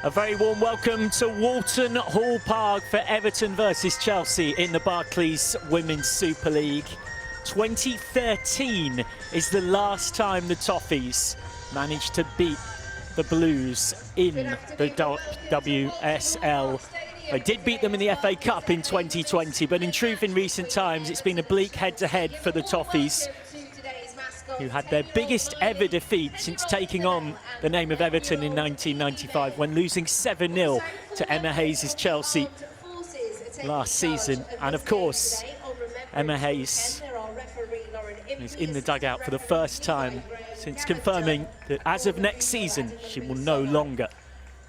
A very warm welcome to Walton Hall Park for Everton versus Chelsea in the Barclays Women's Super League. 2013 is the last time the Toffees managed to beat the Blues in the WSL. They did beat them in the FA Cup in 2020, but in truth, in recent times, it's been a bleak head-to-head for the Toffees, who had their biggest ever defeat since taking on the name of Everton in 1995 when losing 7-0 to Emma Hayes' Chelsea last season. And of course, Emma Hayes is in the dugout for the first time since confirming that as of next season, she will no longer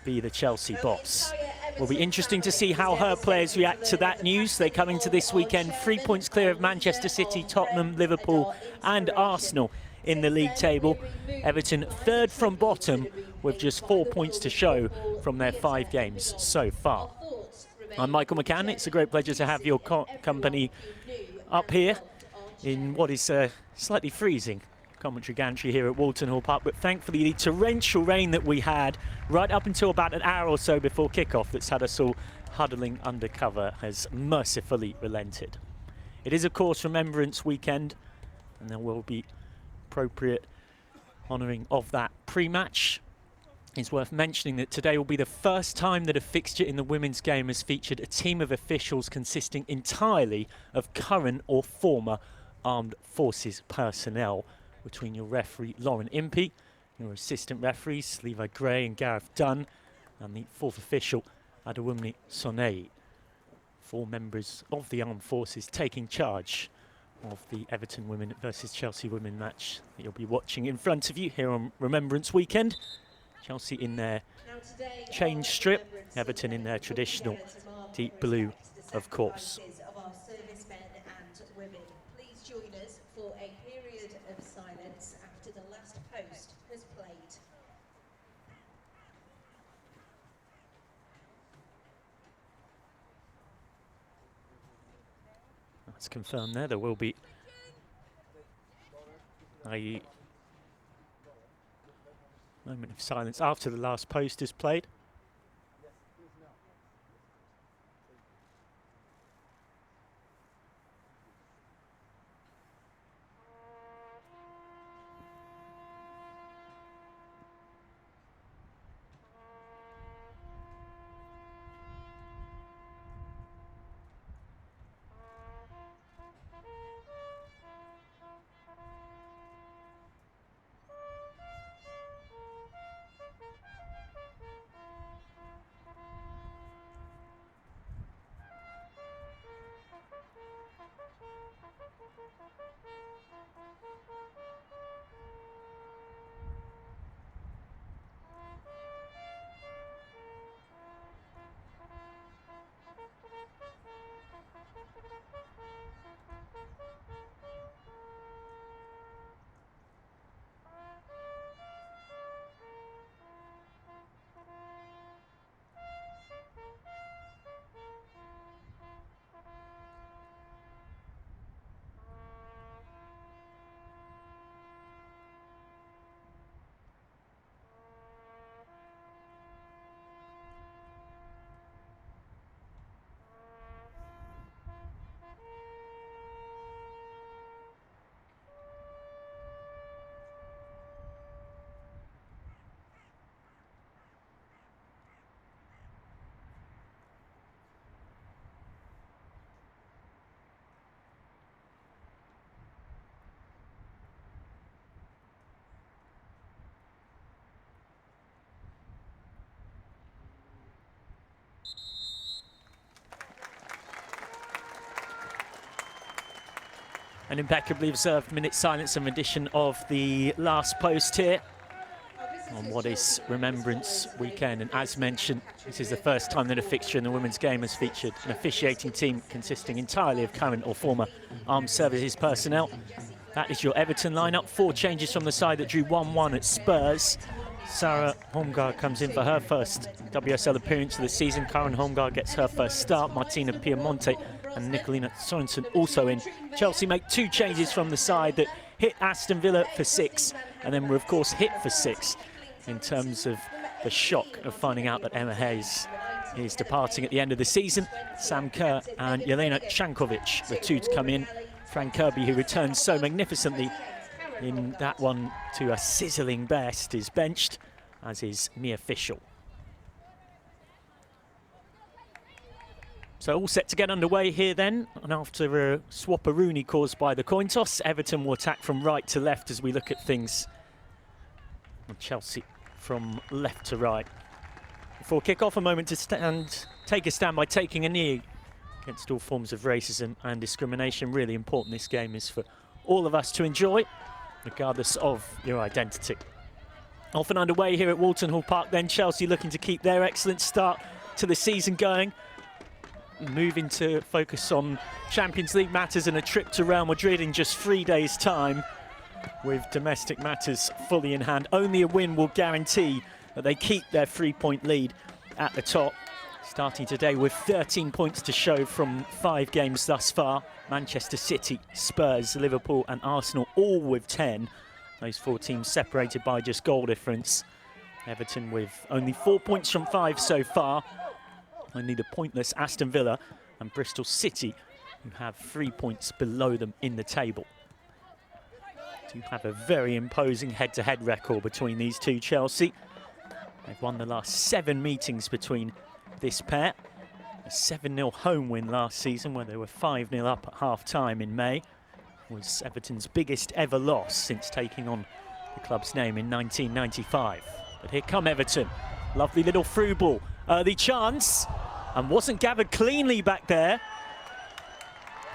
be the Chelsea boss. It will be interesting to see how her players react to that news. They come into this weekend 3 points clear of Manchester City, Tottenham, Liverpool and Arsenal in the league table. Everton third from bottom with just 4 points to show from their 5 games so far. I'm Michael McCann. It's a great pleasure to have your company up here in what is slightly freezing commentary gantry here at Walton Hall Park, but thankfully the torrential rain that we had right up until about an hour or so before kickoff that's had us all huddling under cover has mercifully relented. It is of course Remembrance Weekend, and there will be appropriate honouring of that pre-match. It's worth mentioning that today will be the first time that a fixture in the women's game has featured a team of officials consisting entirely of current or former armed forces personnel, between your referee Lauren Impey, your assistant referees Levi Gray and Gareth Dunn, and the fourth official Adewumni Sonei. 4 members of the armed forces taking charge of the Everton women versus Chelsea women match that you'll be watching in front of you here on Remembrance Weekend. Chelsea in their change strip, Everton in their traditional deep blue, of course. That's confirmed there. There will be a moment of silence after the last post is played. An impeccably observed minute silence and rendition of the last post here on what is Remembrance Weekend. And as mentioned, this is the first time that a fixture in the women's game has featured an officiating team consisting entirely of current or former armed services personnel. That is your Everton lineup. 4 changes from the side that drew 1-1 at Spurs. Sarah Holmgaard comes in for her first WSL appearance of the season. Karen Holmgaard gets her first start. Martina Piemonte and Nicolina Sorensen also in. Chelsea make 2 changes from the side that hit Aston Villa for 6, and then were of course hit for 6 in terms of the shock of finding out that Emma Hayes is departing at the end of the season. Sam Kerr and Jelena Chankovic, the two to come in. Fran Kirby, who returned so magnificently in that one to a sizzling best, is benched, as is Mia Fischel. So all set to get underway here then, and after a swap-a-rooney caused by the coin toss, Everton will attack from right to left as we look at things. And Chelsea from left to right. Before kick-off, a moment to take a stand by taking a knee against all forms of racism and discrimination. Really important this game is for all of us to enjoy, regardless of your identity. Off and underway here at Walton Hall Park then, Chelsea looking to keep their excellent start to the season going. Moving to focus on Champions League matters and a trip to Real Madrid in just 3 days' time, with domestic matters fully in hand. Only a win will guarantee that they keep their 3-point lead at the top. Starting today with 13 points to show from 5 games thus far. Manchester City, Spurs, Liverpool and Arsenal all with 10. Those 4 teams separated by just goal difference. Everton with only 4 points from 5 so far. Only the pointless Aston Villa and Bristol City, who have 3 points below them in the table. Do have a very imposing head-to-head record between these two. Chelsea, they've won the last 7 meetings between this pair. A 7-0 home win last season, where they were 5-0 up at half-time in May, was Everton's biggest ever loss since taking on the club's name in 1995. But here come Everton. Lovely little through ball. Early chance, and wasn't gathered cleanly back there.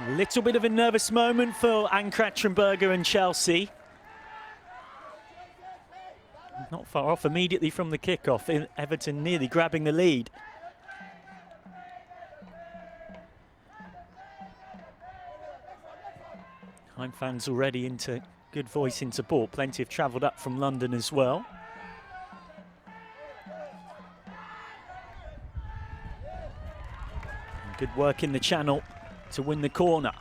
A little bit of a nervous moment for Anne Kratrenberger and Chelsea. Not far off immediately from the kickoff. Everton nearly grabbing the lead. Home fans already into good voice in support. Plenty have travelled up from London as well. Good work in the channel to win the corner.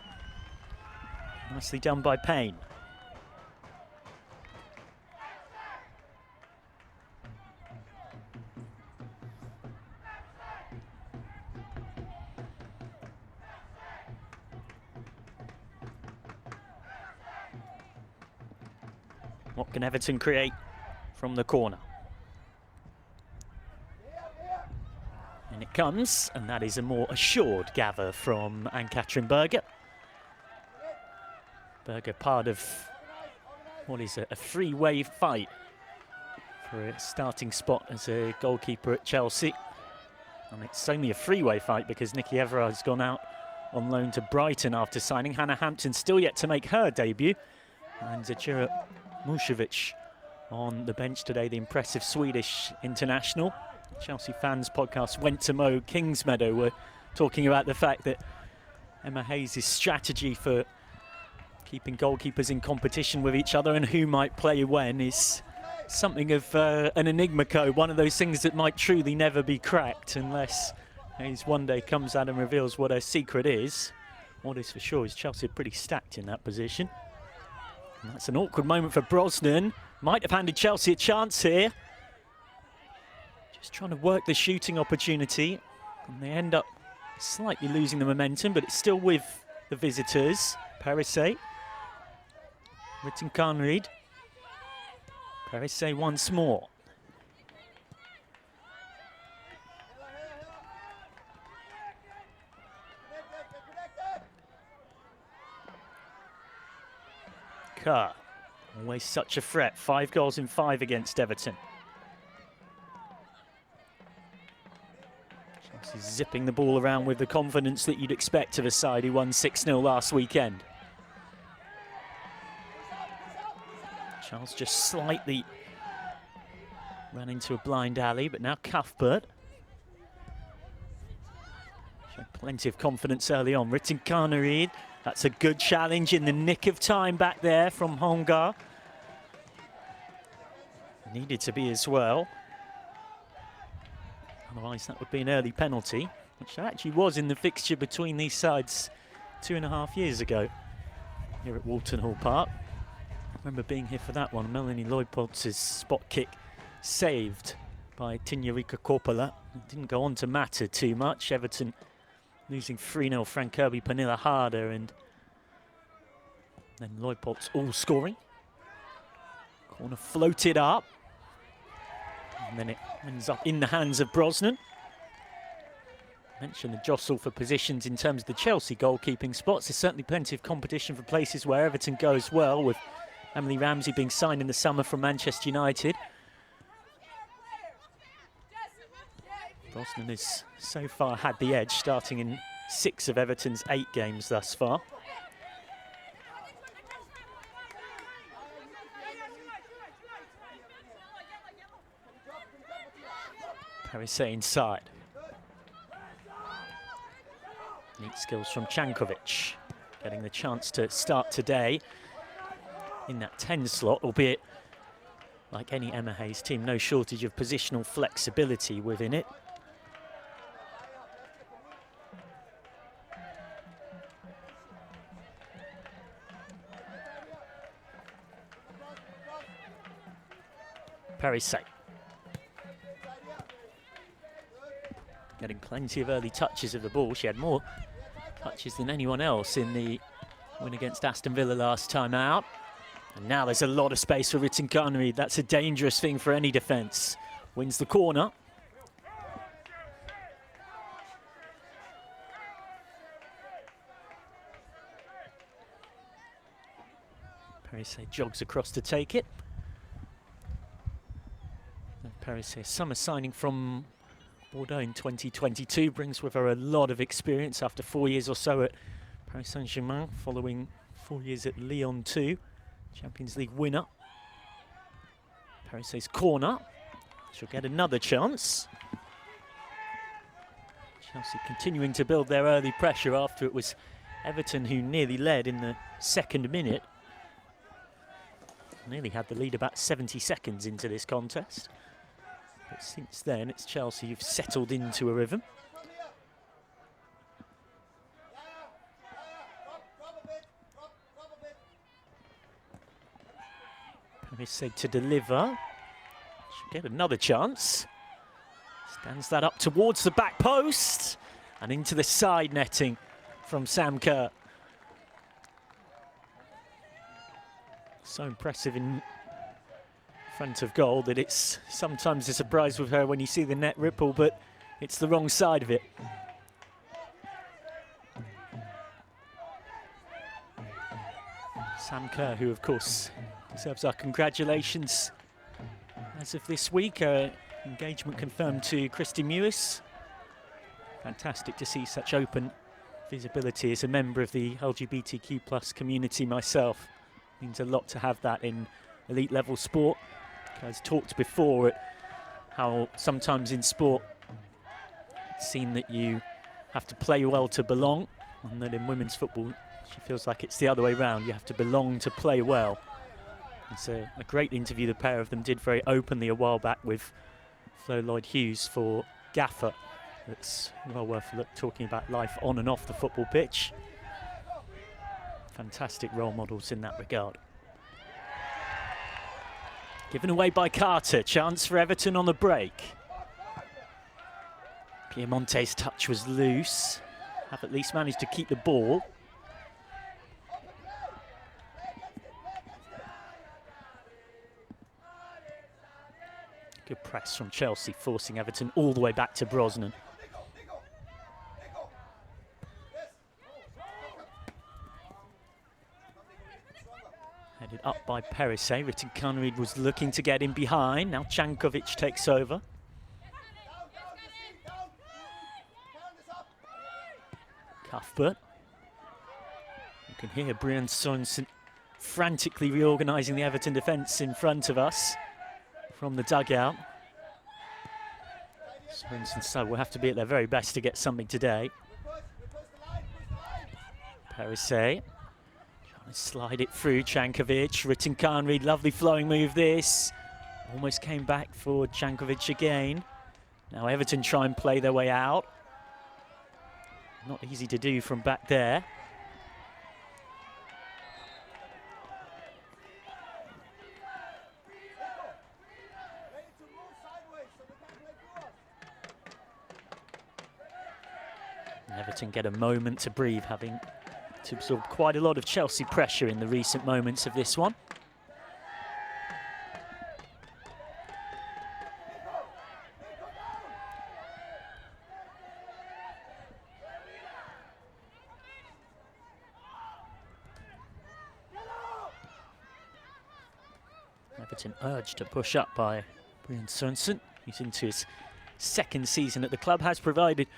Nicely done by Payne. What can Everton create from the corner? And it comes, and that is a more assured gather from Anne-Katrin Berger. Berger part of what is a three-way fight for a starting spot as a goalkeeper at Chelsea. And it's only a three-way fight because Nikki Everard has gone out on loan to Brighton after signing. Hannah Hampton still yet to make her debut. And Zecira Mušević on the bench today, the impressive Swedish international. Chelsea Fans podcast Went to Mow Kingsmeadow were talking about the fact that Emma Hayes' strategy for keeping goalkeepers in competition with each other and who might play when is something of an enigma code, one of those things that might truly never be cracked unless Hayes one day comes out and reveals what her secret is. What is for sure is Chelsea are pretty stacked in that position. And that's an awkward moment for Brosnan. Might have handed Chelsea a chance here. Just trying to work the shooting opportunity, and they end up slightly losing the momentum, but it's still with the visitors. Perisset, Ritten Kahnryd, Perisset once more. Kerr, always such a threat. 5 goals in 5 against Everton. Zipping the ball around with the confidence that you'd expect of a side who won 6-0 last weekend. Charles just slightly ran into a blind alley, but now Cuthbert. Showed plenty of confidence early on. Ritten Kahnryd, that's a good challenge in the nick of time back there from Hongar. Needed to be as well. Otherwise, that would be an early penalty, which there actually was in the fixture between these sides 2.5 years ago here at Walton Hall Park. I remember being here for that one. Melanie Leupolz's spot kick saved by Tignarica Coppola. It didn't go on to matter too much. Everton losing 3-0, Frank Kirby, Pernilla Harder, and then Lloyd Potts all scoring. Corner floated up, and then it ends up in the hands of Brosnan. Mentioned the jostle for positions in terms of the Chelsea goalkeeping spots. There's certainly plenty of competition for places where Everton goes well, with Emily Ramsey being signed in the summer from Manchester United. Brosnan has so far had the edge, starting in 6 of Everton's 8 games thus far. Parise inside. Neat skills from Cankovic, getting the chance to start today in that 10 slot, albeit like any Emma Hayes team, no shortage of positional flexibility within it. Parise. Getting plenty of early touches of the ball. She had more touches than anyone else in the win against Aston Villa last time out. And now there's a lot of space for Rittenkanri. That's a dangerous thing for any defence. Wins the corner. Parise jogs across to take it. Parise, summer signing from Bordeaux in 2022, brings with her a lot of experience after 4 years or so at Paris Saint-Germain, following 4 years at Lyon too. Champions League winner. Parise's corner. She'll get another chance. Chelsea continuing to build their early pressure after it was Everton who nearly led in the 2nd minute. Nearly had the lead about 70 seconds into this contest. But since then, it's Chelsea who've settled into a rhythm. Parise to deliver. She'll get another chance. Stands that up towards the back post and into the side netting from Sam Kerr. So impressive in front of goal that it's sometimes a surprise with her when you see the net ripple, but it's the wrong side of it. Sam Kerr, who of course deserves our congratulations as of this week. Engagement confirmed to Christy Mewis. Fantastic to see such open visibility as a member of the LGBTQ+ community myself. Means a lot to have that in elite level sport. I've talked before at how sometimes in sport it's seen that you have to play well to belong, and that in women's football she feels like it's the other way around. You have to belong to play well. It's a great interview the pair of them did very openly a while back with Flo Lloyd-Hughes for Gaffer. It's well worth a look, talking about life on and off the football pitch. Fantastic role models in that regard. Given away by Carter, chance for Everton on the break. Piemonte's touch was loose. Have at least managed to keep the ball. Good press from Chelsea, forcing Everton all the way back to Brosnan. Headed up by Parise. Rittenkanri was looking to get in behind. Now Cankovic takes over. Cuthbert. You can hear Brian Sorensen frantically reorganising the Everton defence in front of us from the dugout. Sorensen so will have to be at their very best to get something today. Parise. Slide it through Cankovic. Rittenkanri, lovely flowing move this. Almost came back for Cankovic again. Now Everton try and play their way out. Not easy to do from back there. Everton get a moment to breathe, having to absorb quite a lot of Chelsea pressure in the recent moments of this one. Everton urged to push up by Brian Sørensen. He's into his second season at the club, has provided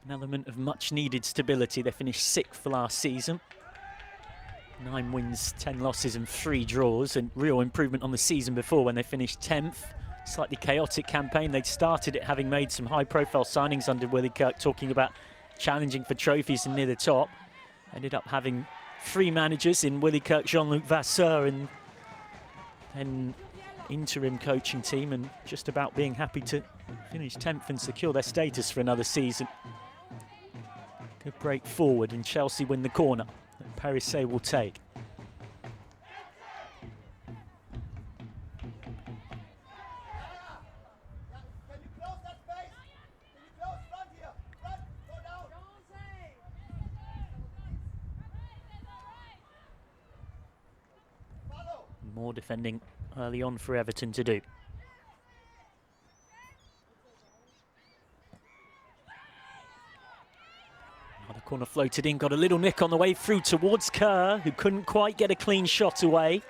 an element of much needed stability. They finished 6th last season. 9 wins, 10 losses and 3 draws, and real improvement on the season before when they finished 10th. Slightly chaotic campaign. They'd started it having made some high-profile signings under Willie Kirk, talking about challenging for trophies and near the top. Ended up having 3 managers in Willie Kirk, Jean-Luc Vasseur, and then interim coaching team, and just about being happy to finish 10th and secure their status for another season. Good break forward, and Chelsea win the corner that Parisset will take. More defending early on for Everton to do. Another corner floated in, got a little nick on the way through towards Kerr, who couldn't quite get a clean shot away.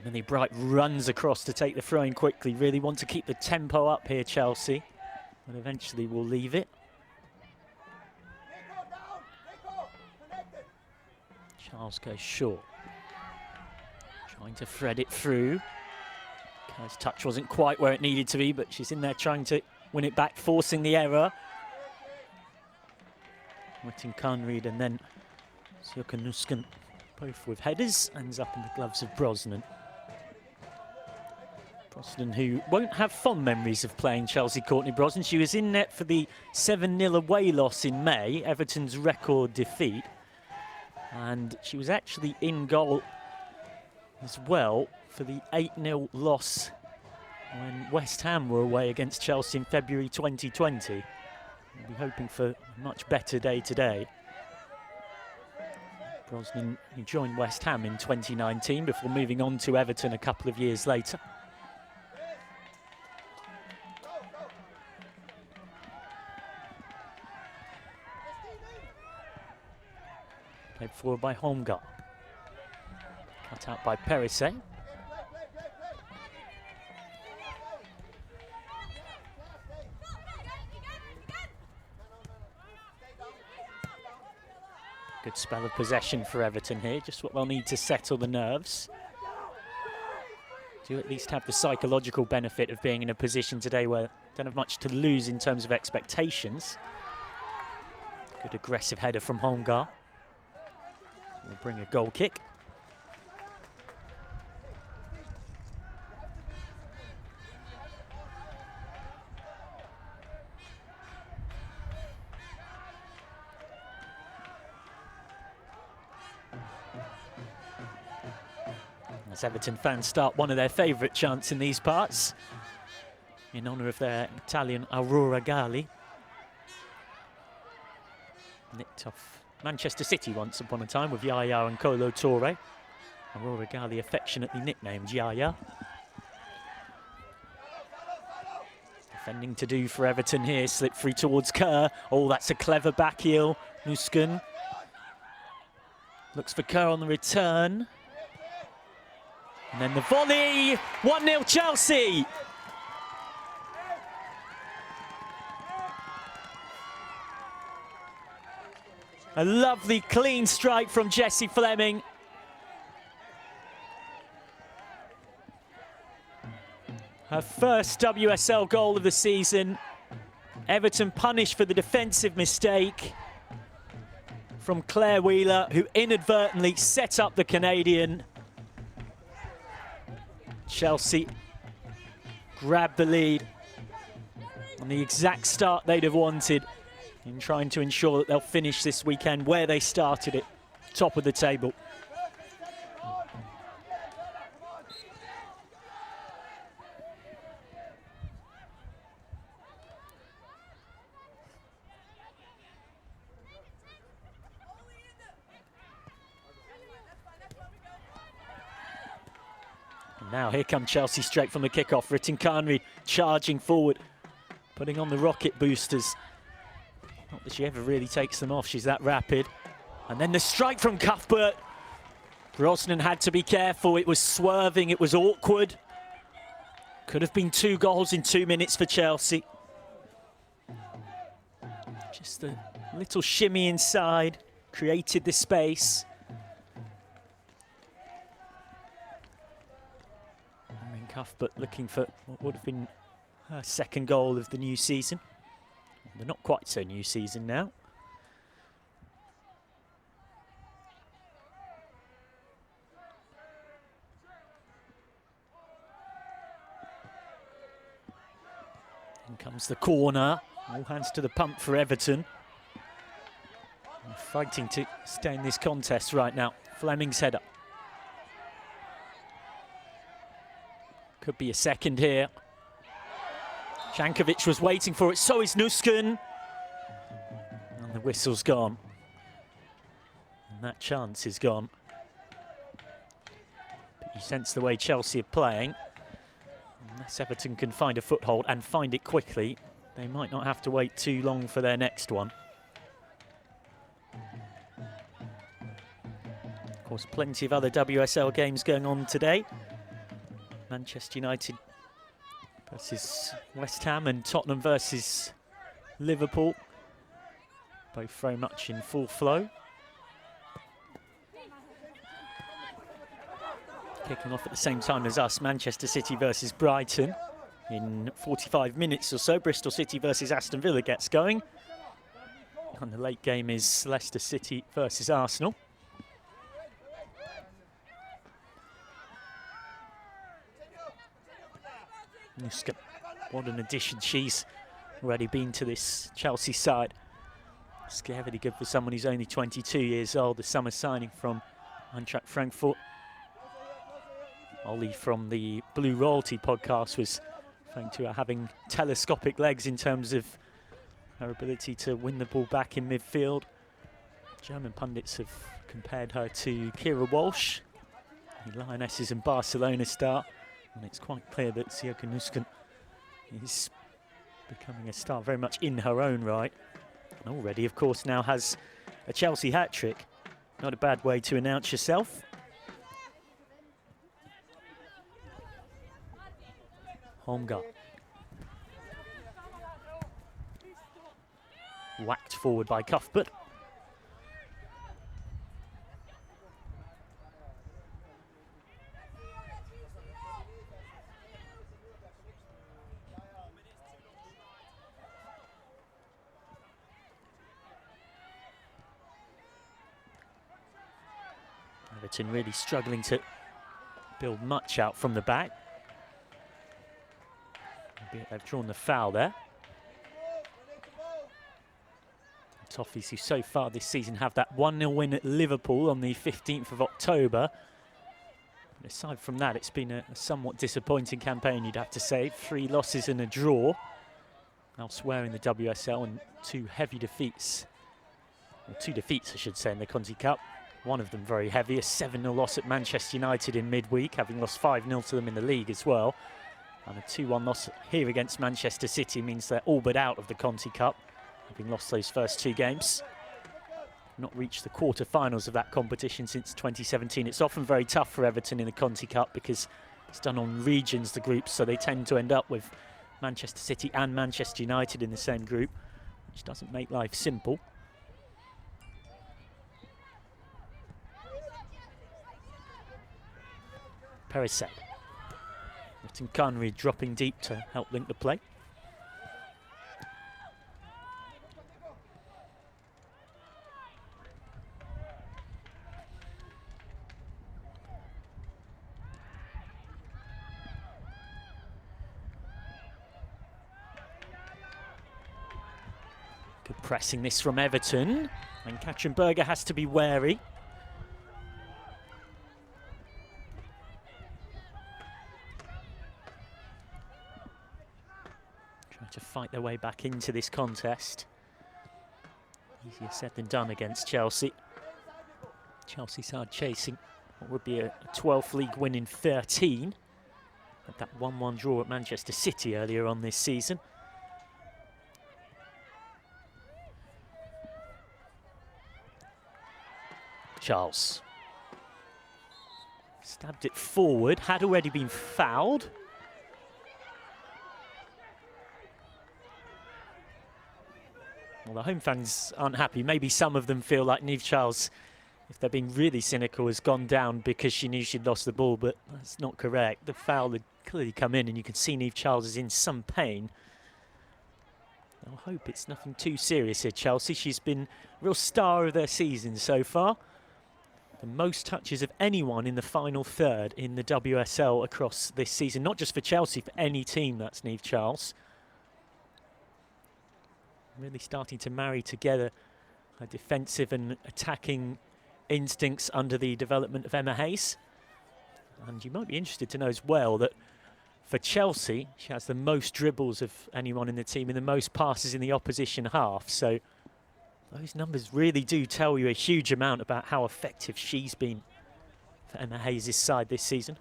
And then Bright runs across to take the throw-in quickly. Really want to keep the tempo up here, Chelsea, but eventually will leave it. Charles goes short. Trying to thread it through. Kerr's touch wasn't quite where it needed to be, but she's in there trying to win it back, forcing the error. Martin Kanried and then Sjoeke Nusken, both with headers, ends up in the gloves of Brosnan. Brosnan, who won't have fond memories of playing Chelsea, Courtney Brosnan. She was in net for the 7-0 away loss in May, Everton's record defeat. And she was actually in goal as well for the 8-0 loss when West Ham were away against Chelsea in February 2020. We'll be hoping for a much better day today. Brosnan, who joined West Ham in 2019 before moving on to Everton a couple of years later. Played forward by Holmgar. Cut out by Parisset. Good spell of possession for Everton here, just what they'll need to settle the nerves. To at least have the psychological benefit of being in a position today where they don't have much to lose in terms of expectations. Good aggressive header from Holmgar. Will bring a goal kick. As Everton fans start one of their favourite chants in these parts, in honour of their Italian Aurora Gali. Nicked off Manchester City once upon a time with Yaya and Kolo Touré. Aurora Gali affectionately nicknamed Yaya. Defending to do for Everton here, slip through towards Kerr. Oh, that's a clever back heel. Nusken looks for Kerr on the return. And then the volley, 1-0 Chelsea. A lovely clean strike from Jessie Fleming. Her first WSL goal of the season. Everton punished for the defensive mistake from Claire Wheeler, who inadvertently set up the Canadian. Chelsea grabbed the lead on the exact start they'd have wanted in trying to ensure that they'll finish this weekend where they started it, top of the table. Now here come Chelsea straight from the kickoff. Rittinkanri charging forward, putting on the rocket boosters. Not that she ever really takes them off, she's that rapid. And then the strike from Cuthbert. Brosnan had to be careful, it was swerving, it was awkward. Could have been 2 goals in 2 minutes for Chelsea. Just a little shimmy inside, created the space. And then Cuthbert looking for what would have been her 2nd goal of the new season. They're not quite so new season now. In comes the corner. All hands to the pump for Everton. And fighting to stay in this contest right now. Fleming's header. Could be a second here. Jankovic was waiting for it, so is Nusken. And the whistle's gone. And that chance is gone. But you sense the way Chelsea are playing. Unless Everton can find a foothold and find it quickly, they might not have to wait too long for their next one. Of course, plenty of other WSL games going on today. Manchester United versus West Ham and Tottenham versus Liverpool. Both very much in full flow. Kicking off at the same time as us, Manchester City versus Brighton. In 45 minutes or so, Bristol City versus Aston Villa gets going. And the late game is Leicester City versus Arsenal. Nuska, what an addition she's already been to this Chelsea side. Scarily good for someone who's only 22 years old, the summer signing from Eintracht Frankfurt. Ollie from the Blue Royalty podcast was referring to her having telescopic legs in terms of her ability to win the ball back in midfield. German pundits have compared her to Kira Walsh, the Lionesses and Barcelona star, and it's quite clear that Sjoeke Nusken is becoming a star very much in her own right. And already, of course, now has a Chelsea hat-trick. Not a bad way to announce yourself. Holmgard. Whacked forward by Cuthbert. Everton really struggling to build much out from the back. They've drawn the foul there. The Toffees, who so far this season have that 1-0 win at Liverpool on the 15th of October. But aside from that, it's been a somewhat disappointing campaign, you'd have to say. 3 losses and a draw elsewhere in the WSL, and 2 heavy defeats. Well, 2 defeats, I should say, in the Conti Cup. One of them very heavy, a 7-0 loss at Manchester United in midweek, having lost 5-0 to them in the league as well. And a 2-1 loss here against Manchester City means they're all but out of the Conti Cup, having lost those first 2 games. Not reached the quarter-finals of that competition since 2017. It's often very tough for Everton in the Conti Cup because it's done on regions, the groups, so they tend to end up with Manchester City and Manchester United in the same group, which doesn't make life simple. Perisset. Rittinkanri dropping deep to help link the play. Good pressing this from Everton, and Katzenberger has to be wary. To fight their way back into this contest. Easier said than done against Chelsea. Chelsea side chasing what would be a 12th league win in 13. Had that 1-1 draw at Manchester City earlier on this season. Charles. Stabbed it forward, had already been fouled. Well, the home fans aren't happy. Maybe some of them feel like Niamh Charles, if they're being really cynical, has gone down because she knew she'd lost the ball, but that's not correct. The foul had clearly come in, and you can see Niamh Charles is in some pain. I'll hope it's nothing too serious here, Chelsea. She's been a real star of their season so far. The most touches of anyone in the final third in the WSL across this season. Not just for Chelsea, for any team, that's Niamh Charles. Really starting to marry together her defensive and attacking instincts under the development of Emma Hayes. And you might be interested to know as well that for Chelsea, she has the most dribbles of anyone in the team and the most passes in the opposition half. So those numbers really do tell you a huge amount about how effective she's been for Emma Hayes' side this season.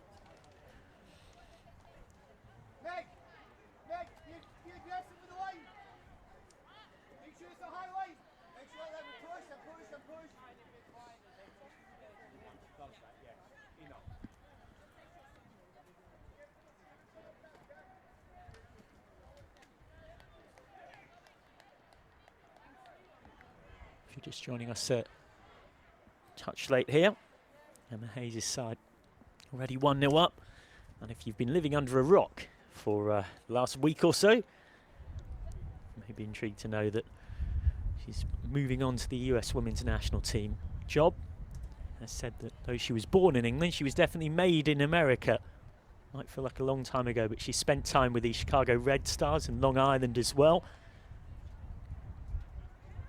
If you're just joining us a touch late here, Emma Hayes' side already 1-0 up. And if you've been living under a rock for the last week or so, you may be intrigued to know that she's moving on to the US women's national team job. Has said that though she was born in England, she was definitely made in America. Might feel like a long time ago, but she spent time with the Chicago Red Stars and Long Island as well.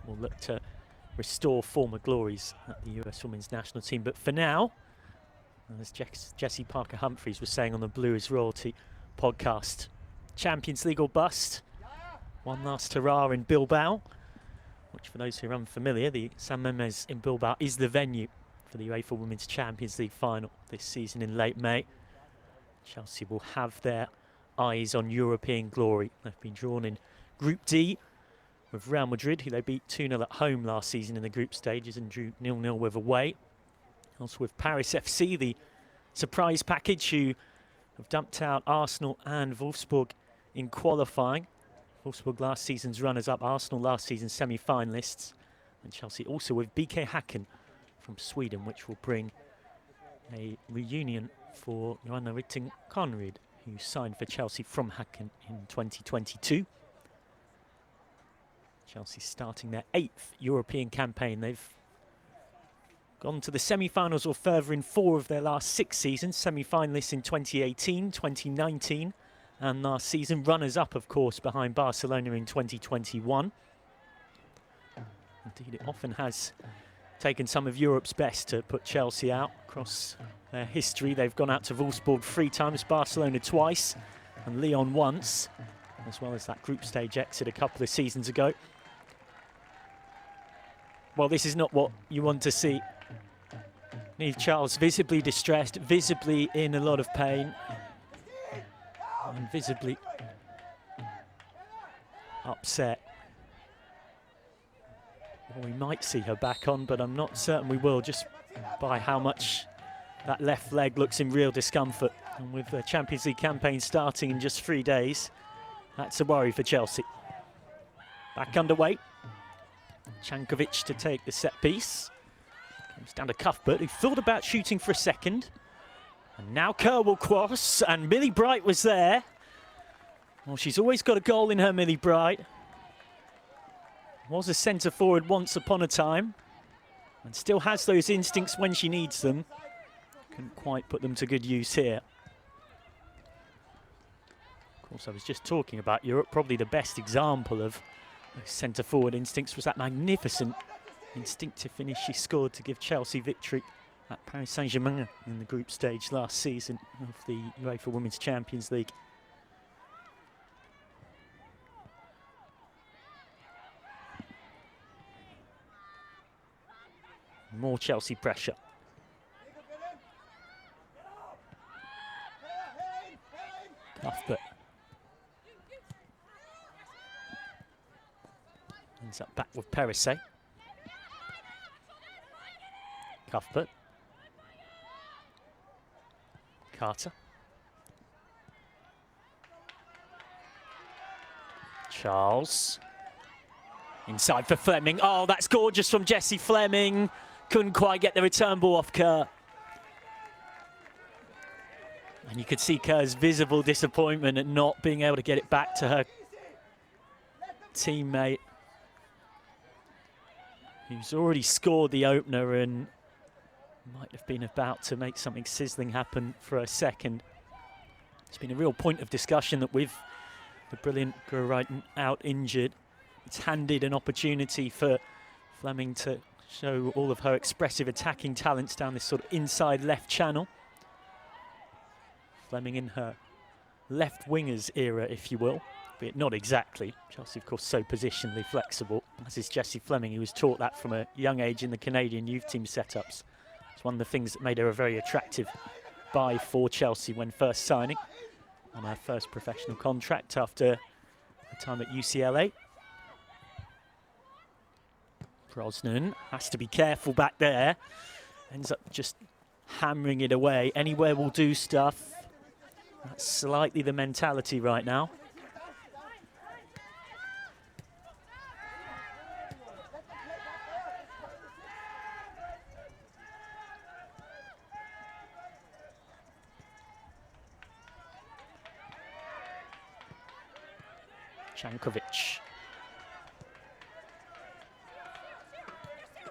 We'll look to restore former glories at the US women's national team. But for now, as Jessie Parker-Humphries was saying on the Blue is Royalty podcast, Champions League or bust. One last hurrah in Bilbao, which for those who are unfamiliar, the San Mamés in Bilbao is the venue for the UEFA Women's Champions League final this season in late May. Chelsea will have their eyes on European glory. They've been drawn in Group D with Real Madrid, who they beat 2-0 at home last season in the group stages and drew 0-0 with away. Also with Paris FC, the surprise package, who have dumped out Arsenal and Wolfsburg in qualifying. Wolfsburg last season's runners-up, Arsenal last season's semi-finalists. And Chelsea also with BK Häcken from Sweden, which will bring a reunion for Johanna Rytting-Kaneryd, who signed for Chelsea from Häcken in 2022. Chelsea starting their 8th European campaign. They've gone to the semi-finals or further in 4 of their last 6 seasons. Semi-finalists in 2018, 2019, and last season runners-up, of course, behind Barcelona in 2021. Indeed, it often has taken some of Europe's best to put Chelsea out across their history. They've gone out to Wolfsburg 3 times, Barcelona twice, and Lyon once, as well as that group stage exit a couple of seasons ago. Well, this is not what you want to see. Niamh Charles visibly distressed, visibly in a lot of pain, and visibly upset. Well, we might see her back on, but I'm not certain we will, just by how much that left leg looks in real discomfort. And with the Champions League campaign starting in just 3 days, that's a worry for Chelsea. Back underway. Cankovic to take the set piece. Comes down to Cuthbert, who thought about shooting for a second. And now Kerr will cross, and Millie Bright was there. Well, she's always got a goal in her, Millie Bright. Was a centre forward once upon a time, and still has those instincts when she needs them. Couldn't quite put them to good use here. Of course, I was just talking about Europe. Probably the best example of those centre forward instincts was that magnificent instinctive finish she scored to give Chelsea victory at Paris Saint-Germain in the group stage last season of the UEFA Women's Champions League. More Chelsea pressure. Ends up back with Perisset. Cuthbert. Carter. Charles. Inside for Fleming. Oh, that's gorgeous from Jessie Fleming. Couldn't quite get the return ball off Kerr. And you could see Kerr's visible disappointment at not being able to get it back to her teammate, who's already scored the opener and might have been about to make something sizzling happen for a second. It's been a real point of discussion that with the brilliant Gurrighton out injured, it's handed an opportunity for Fleming to show all of her expressive attacking talents down this sort of inside left channel. Fleming in her left wingers era, if you will, but not exactly. Chelsea, of course, so positionally flexible, as is Jessie Fleming, who was taught that from a young age in the Canadian youth team setups. It's one of the things that made her a very attractive buy for Chelsea when first signing on her first professional contract after a time at UCLA. Brosnan has to be careful back there. Ends up just hammering it away. Anywhere will do stuff. That's slightly the mentality right now. Jankovic.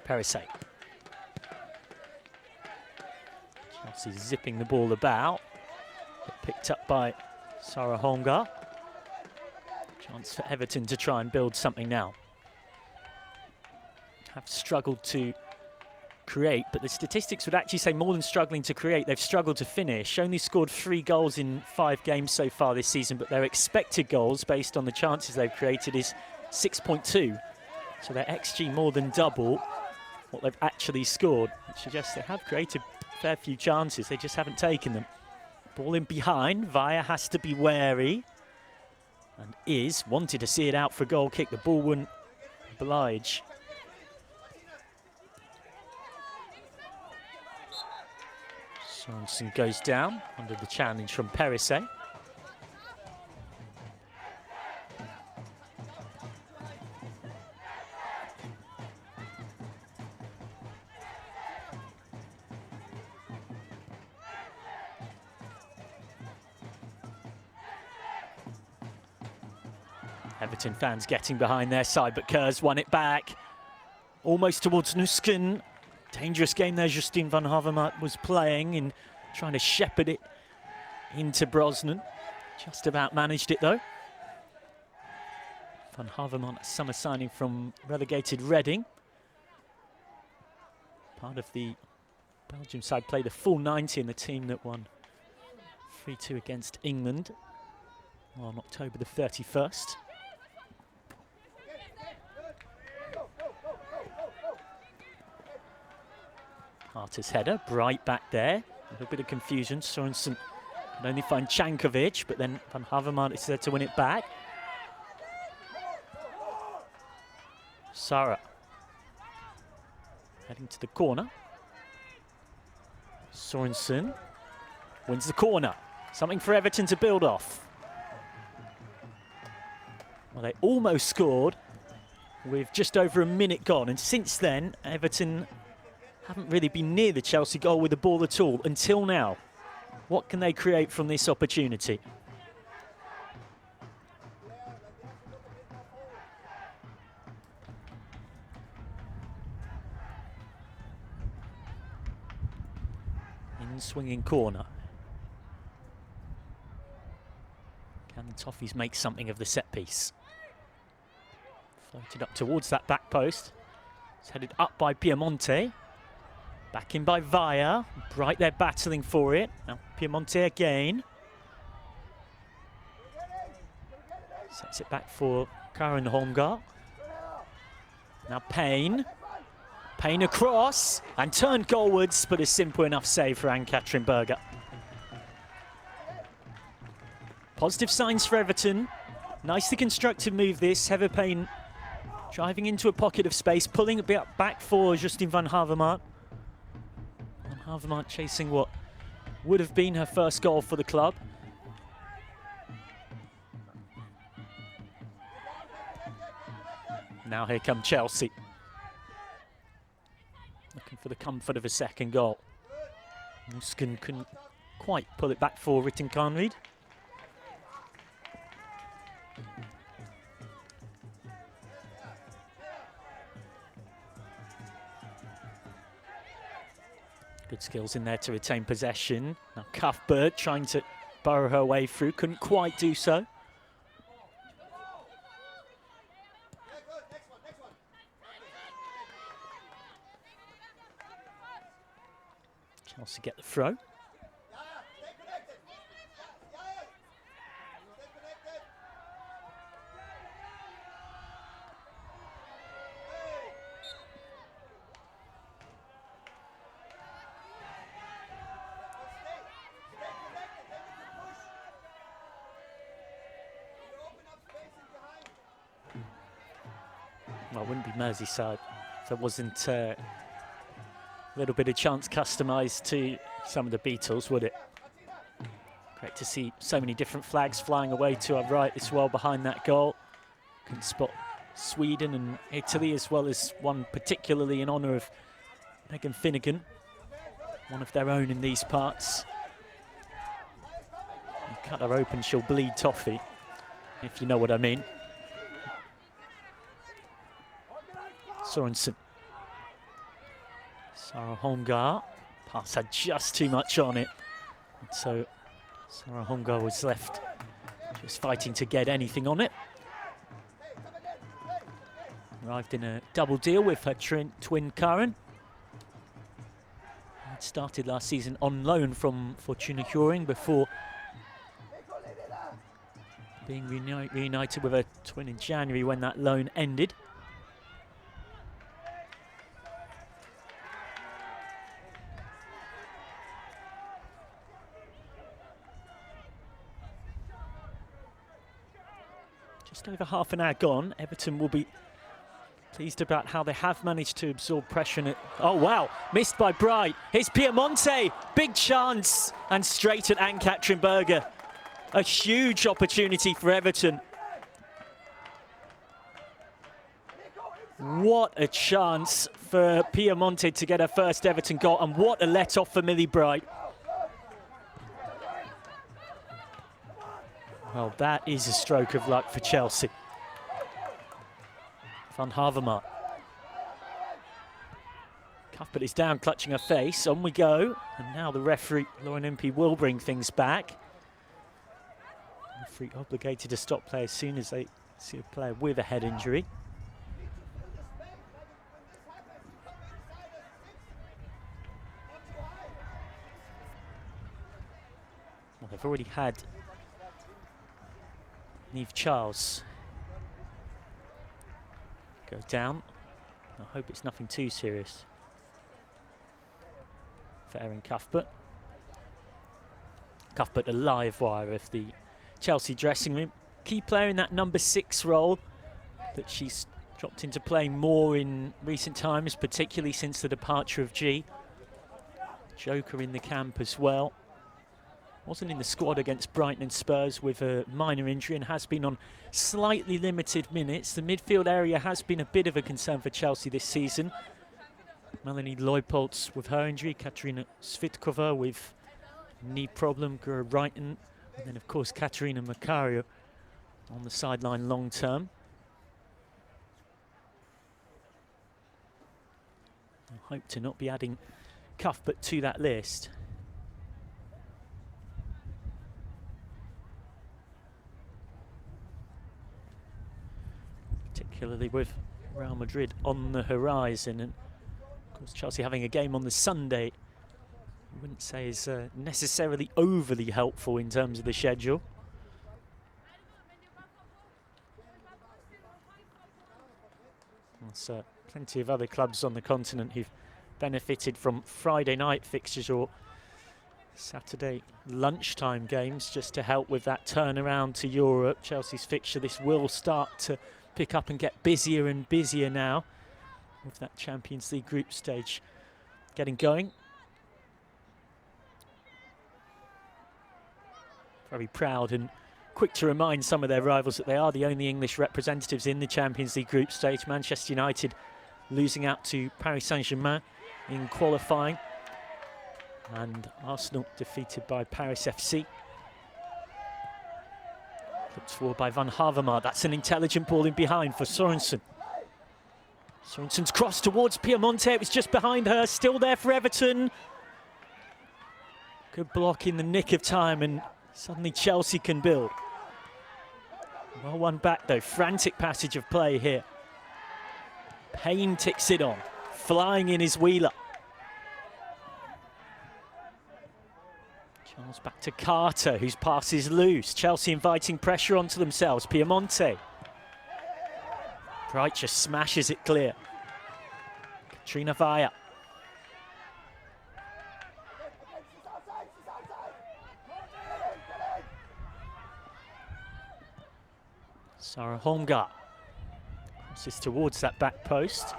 Perisset. Chelsea zipping the ball about. Picked up by Sarah Holmgar. Chance for Everton to try and build something now. Have struggled to create, but the statistics would actually say more than struggling to create, they've struggled to finish. Only scored 3 goals in 5 games so far this season, but their expected goals, based on the chances they've created, is 6.2. So their XG more than double what they've actually scored, which suggests they have created a fair few chances, they just haven't taken them. Ball in behind, Vaya has to be wary, and wanted to see it out for a goal kick. The ball wouldn't oblige. Sorensen goes down under the challenge from Perisset. Everton fans getting behind their side, but Kerr's won it back. Almost towards Nusken. Dangerous game there Justine van Havermaet was playing and trying to shepherd it into Brosnan. Just about managed it though. Van Havermaet, summer signing from relegated Reading. Part of the Belgium side, played a full 90 in the team that won 3-2 against England on October the 31st. Carter's header, bright back there. A little bit of confusion. Sorensen can only find Jankovic, but then Van Havermaet is there to win it back. Sarah heading to the corner. Sorensen wins the corner. Something for Everton to build off. Well, they almost scored with just over a minute gone, and since then, Everton haven't really been near the Chelsea goal with the ball at all until now. What can they create from this opportunity? In swinging corner. Can the Toffees make something of the set piece? Floated up towards that back post. It's headed up by Piemonte. Back in by Vaya. Bright there battling for it. Now Piemonte again. Sets it back for Karen Holmgar. Now Payne. Payne across and turned goalwards, but a simple enough save for Ann-Katrin Berger. Positive signs for Everton. Nicely constructed move this. Heather Payne Driving into a pocket of space, pulling a bit back for Justine van Havermaet. Van Havermaet chasing what would have been her first goal for the club. Now here come Chelsea. Looking for the comfort of a second goal. Muskin couldn't quite pull it back for Ritten Kahnried. Good skills in there to retain possession. Now Cuthbert trying to burrow her way through, couldn't quite do so. Chelsea get the throw. Well, it wouldn't be Merseyside if there wasn't a little bit of chance customised to some of the Beatles, would it? Great to see so many different flags flying away to our right as well behind that goal. Can spot Sweden and Italy, as well as one particularly in honour of Megan Finnegan, one of their own in these parts. You cut her open, she'll bleed toffee, if you know what I mean. Sorensen. Sarah Holmgar. Pass had just too much on it. And so Sarah Holmgar was left just fighting to get anything on it. Arrived in a double deal with her twin Karen. Had started last season on loan from Fortuna Hjørring before being reunited with her twin in January when that loan ended. Just over half an hour gone. Everton will be pleased about how they have managed to absorb pressure. Oh, wow. Missed by Bright. Here's Piemonte. Big chance. And straight at Ann-Katrin Berger. A huge opportunity for Everton. What a chance for Piemonte to get her first Everton goal. And what a let-off for Millie Bright. Well, that is a stroke of luck for Chelsea. Van Havermaet. Cuthbert is down, clutching her face. On we go. And now the referee, Lauren Impey, will bring things back. The referee obligated to stop play as soon as they see a player with a head injury. Well, they've already had Niamh Charles go down. I hope it's nothing too serious for Erin Cuthbert. Cuthbert, a live wire of the Chelsea dressing room. Key player in that number 6 role that she's dropped into playing more in recent times, particularly since the departure of G. Joker in the camp as well. Wasn't in the squad against Brighton and Spurs with a minor injury and has been on slightly limited minutes. The midfield area has been a bit of a concern for Chelsea this season. Melanie Leupolz with her injury, Katarina Svitkova with knee problem, Gura Wrighton, and then of course Katarina Macario on the sideline long term. I hope to not be adding Cuthbert to that list. Particularly with Real Madrid on the horizon, and of course Chelsea having a game on the Sunday, I wouldn't say is necessarily overly helpful in terms of the schedule. There's plenty of other clubs on the continent who've benefited from Friday night fixtures or Saturday lunchtime games just to help with that turnaround to Europe. Chelsea's fixture, this will start to pick up and get busier and busier now with that Champions League group stage getting going. Very proud and quick to remind some of their rivals that they are the only English representatives in the Champions League group stage. Manchester United losing out to Paris Saint-Germain in qualifying, and Arsenal defeated by Paris FC. Looked forward by Van Havermaet. That's an intelligent ball in behind for Sorensen. Sorensen's cross towards Piemonte. It was just behind her. Still there for Everton. Good block in the nick of time, and suddenly Chelsea can build. Well won back though. Frantic passage of play here. Payne ticks it on. Flying in his Wheeler. Charles back to Carter, whose pass is loose. Chelsea inviting pressure onto themselves. Piemonte. Bright just smashes it clear. Katrina Vaya. Sarah Holmgart crosses towards that back post.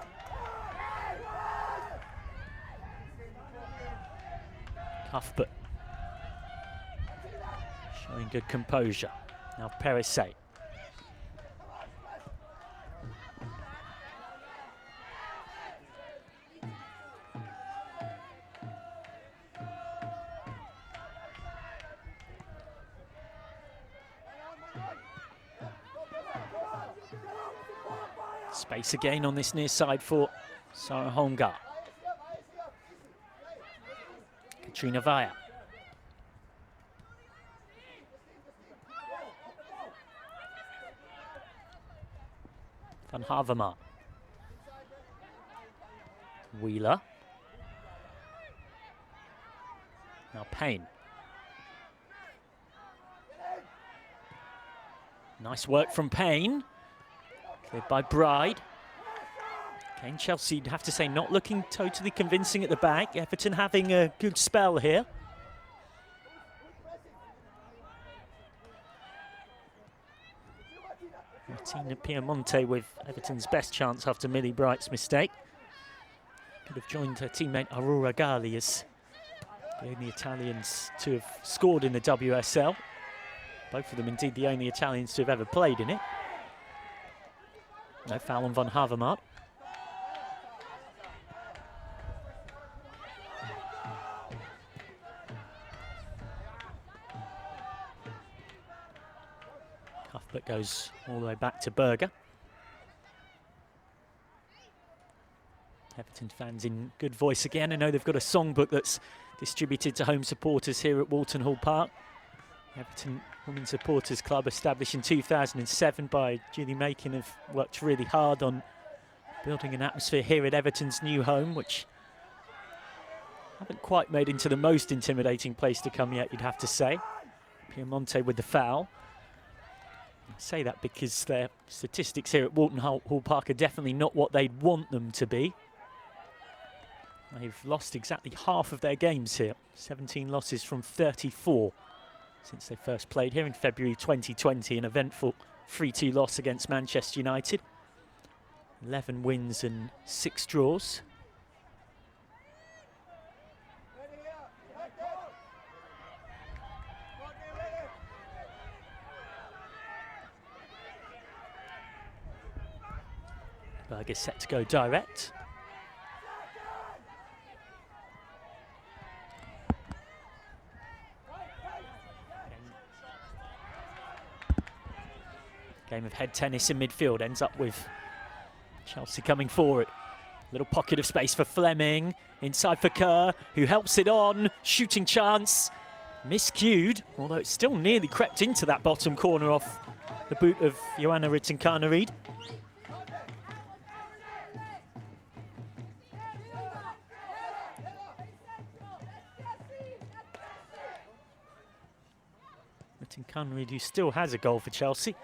Cuthbert showing good composure. Now Perisset. Space again on this near side for Sarah Holmgart. Katrina Vaya. Van Havermaet. Wheeler. Now Payne. Nice work from Payne. Cleared by Bride. Again, Chelsea, you'd have to say, not looking totally convincing at the back. Everton having a good spell here. Martina Piemonte with Everton's best chance after Millie Bright's mistake. Could have joined her teammate Aurora Gali as the only Italians to have scored in the WSL. Both of them indeed the only Italians to have ever played in it. No foul on Van Havermaet. Cuthbert goes all the way back to Berger. Everton fans in good voice again. I know they've got a songbook that's distributed to home supporters here at Walton Hall Park. Everton Women's Supporters Club, established in 2007 by Julie Makin, have worked really hard on building an atmosphere here at Everton's new home, which haven't quite made into the most intimidating place to come yet, you'd have to say. Piemonte with the foul. I say that because their statistics here at Walton Hall Park are definitely not what they'd want them to be. They've lost exactly half of their games here, 17 losses from 34. Since they first played here in February 2020, an eventful 3-2 loss against Manchester United. 11 wins and 6 draws. Berger set to go direct. Game of head tennis in midfield ends up with Chelsea coming forward. Little pocket of space for Fleming. Inside for Kerr, who helps it on. Shooting chance. Miscued, although it's still nearly crept into that bottom corner off the boot of Joanna Rittinkana-Reid. Rittinkana-Reid, who still has a goal for Chelsea.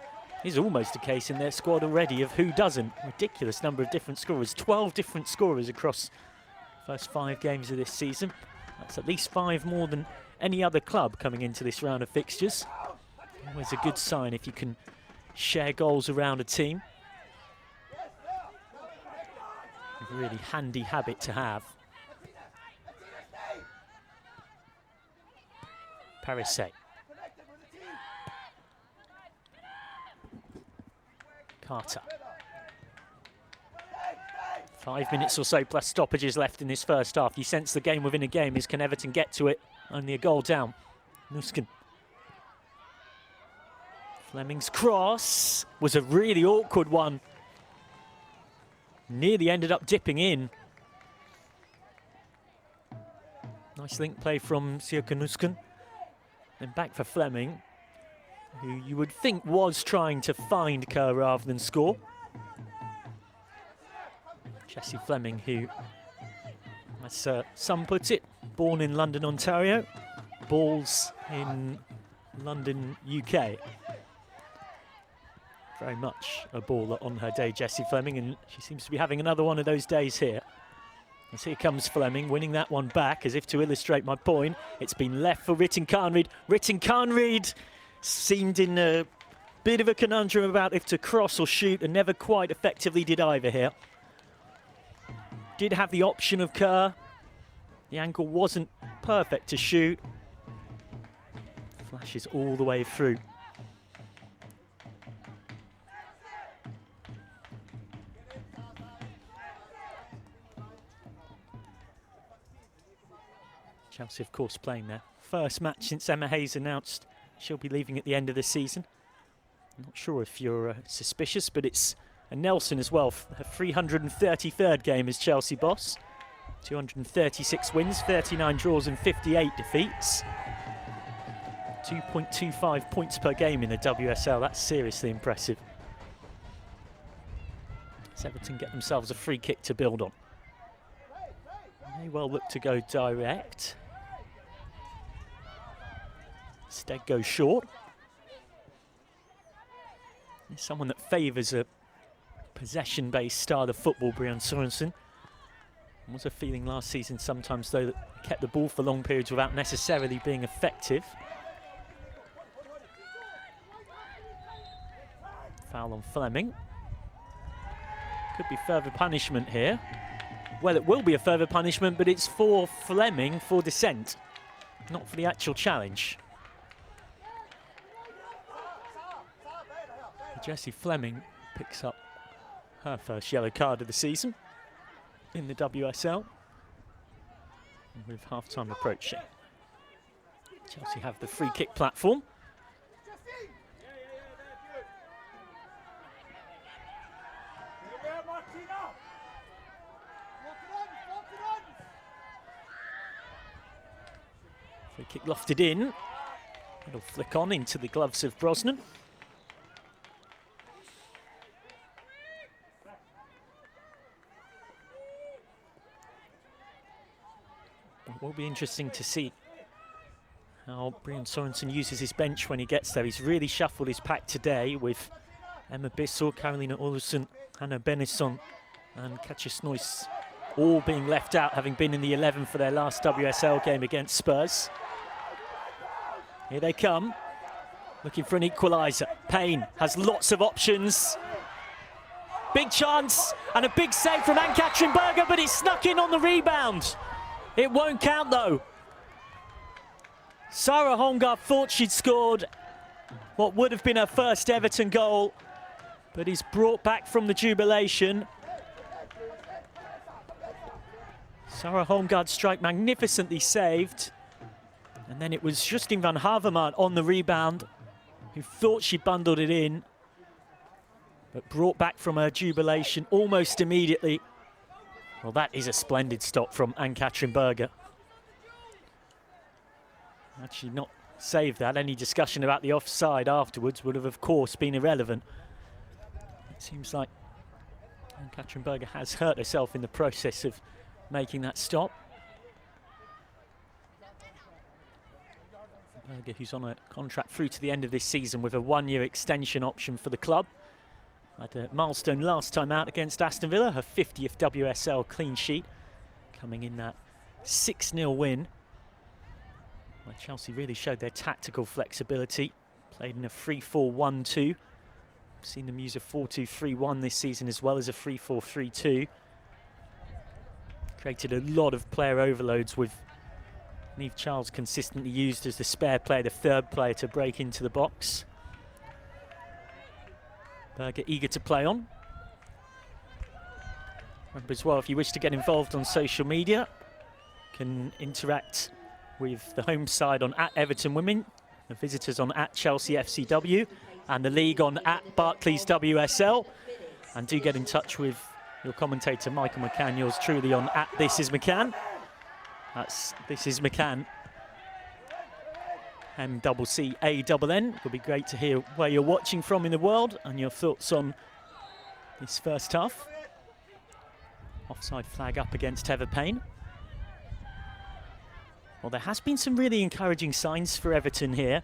Is almost a case in their squad already of who doesn't. Ridiculous number of different scorers, 12 different scorers across the first 5 games of this season. That's at least 5 more than any other club coming into this round of fixtures. Always a good sign if you can share goals around a team. A really handy habit to have. Parise. Carter. 5 minutes or so plus stoppages left in this first half. You sense the game within a game is, can Everton get to it? Only a goal down. Nusken. Fleming's cross was a really awkward one. Nearly ended up dipping in. Nice link play from Sierka Nusken. Then back for Fleming, who you would think was trying to find Kerr rather than score. Jesse Fleming, who, as some put it, born in London, Ontario, balls in London, UK. Very much a baller on her day, Jessie Fleming, and she seems to be having another one of those days here. As here comes Fleming, winning that one back, as if to illustrate my point. It's been left for Ritten Kahnryd. Ritten Kahnryd seemed in a bit of a conundrum about if to cross or shoot, and never quite effectively did either here. Did have the option of Kerr. The angle wasn't perfect to shoot. Flashes all the way through. Chelsea, of course, playing their first match since Emma Hayes announced she'll be leaving at the end of the season. I'm not sure if you're suspicious, but it's a Nelson as well, her 333rd game as Chelsea boss. 236 wins, 39 draws and 58 defeats. 2.25 points per game in the WSL, that's seriously impressive. As Everton get themselves a free kick to build on. May well look to go direct. Steg goes short. There's someone that favours a possession-based style of football, Brian Sorensen. Was a feeling last season sometimes, though, that kept the ball for long periods without necessarily being effective. Foul on Fleming. Could be further punishment here. Well, it will be a further punishment, but it's for Fleming for dissent, not for the actual challenge. Jessie Fleming picks up her first yellow card of the season in the WSL. And with half-time approaching, Chelsea have the free kick platform. Free kick lofted in. It'll flick on into the gloves of Brosnan. It will be interesting to see how Brian Sorensen uses his bench when he gets there. He's really shuffled his pack today with Emma Bissell, Carolina Olsson, Hannah Benison and Katja Snoys all being left out, having been in the 11 for their last WSL game against Spurs. Here they come, looking for an equaliser. Payne has lots of options. Big chance and a big save from Ann-Katrin Berger, but it's snuck in on the rebound. It won't count though. Sarah Holmgaard thought she'd scored what would have been her first Everton goal, but he's brought back from the jubilation. Sarah Holmgaard's strike magnificently saved. And then it was Justine van Havermaet on the rebound, who thought she bundled it in, but brought back from her jubilation almost immediately. Well, that is a splendid stop from Ann-Katrin Berger. Had she not saved that, any discussion about the offside afterwards would have, of course, been irrelevant. It seems like Ann-Katrin Berger has hurt herself in the process of making that stop. Berger, who's on a contract through to the end of this season with a one-year extension option for the club. Had a milestone last time out against Aston Villa, her 50th WSL clean sheet, coming in that 6-0 win. Well, Chelsea really showed their tactical flexibility. Played in a 3-4-1-2. Seen them use a 4-2-3-1 this season as well as a 3-4-3-2. Created a lot of player overloads with Niamh Charles consistently used as the spare player, the third player to break into the box. Berger eager to play on. Remember as well, if you wish to get involved on social media, you can interact with the home side on @EvertonWomen, the visitors on @ChelseaFCW, and the league on @Barclays WSL. And do get in touch with your commentator Michael McCann, yours truly on @ThisIsMcCann. That's This Is McCann, MCCANN. It would be great to hear where you're watching from in the world and your thoughts on this first half. Offside flag up against Heather Payne. Well, there has been some really encouraging signs for Everton here.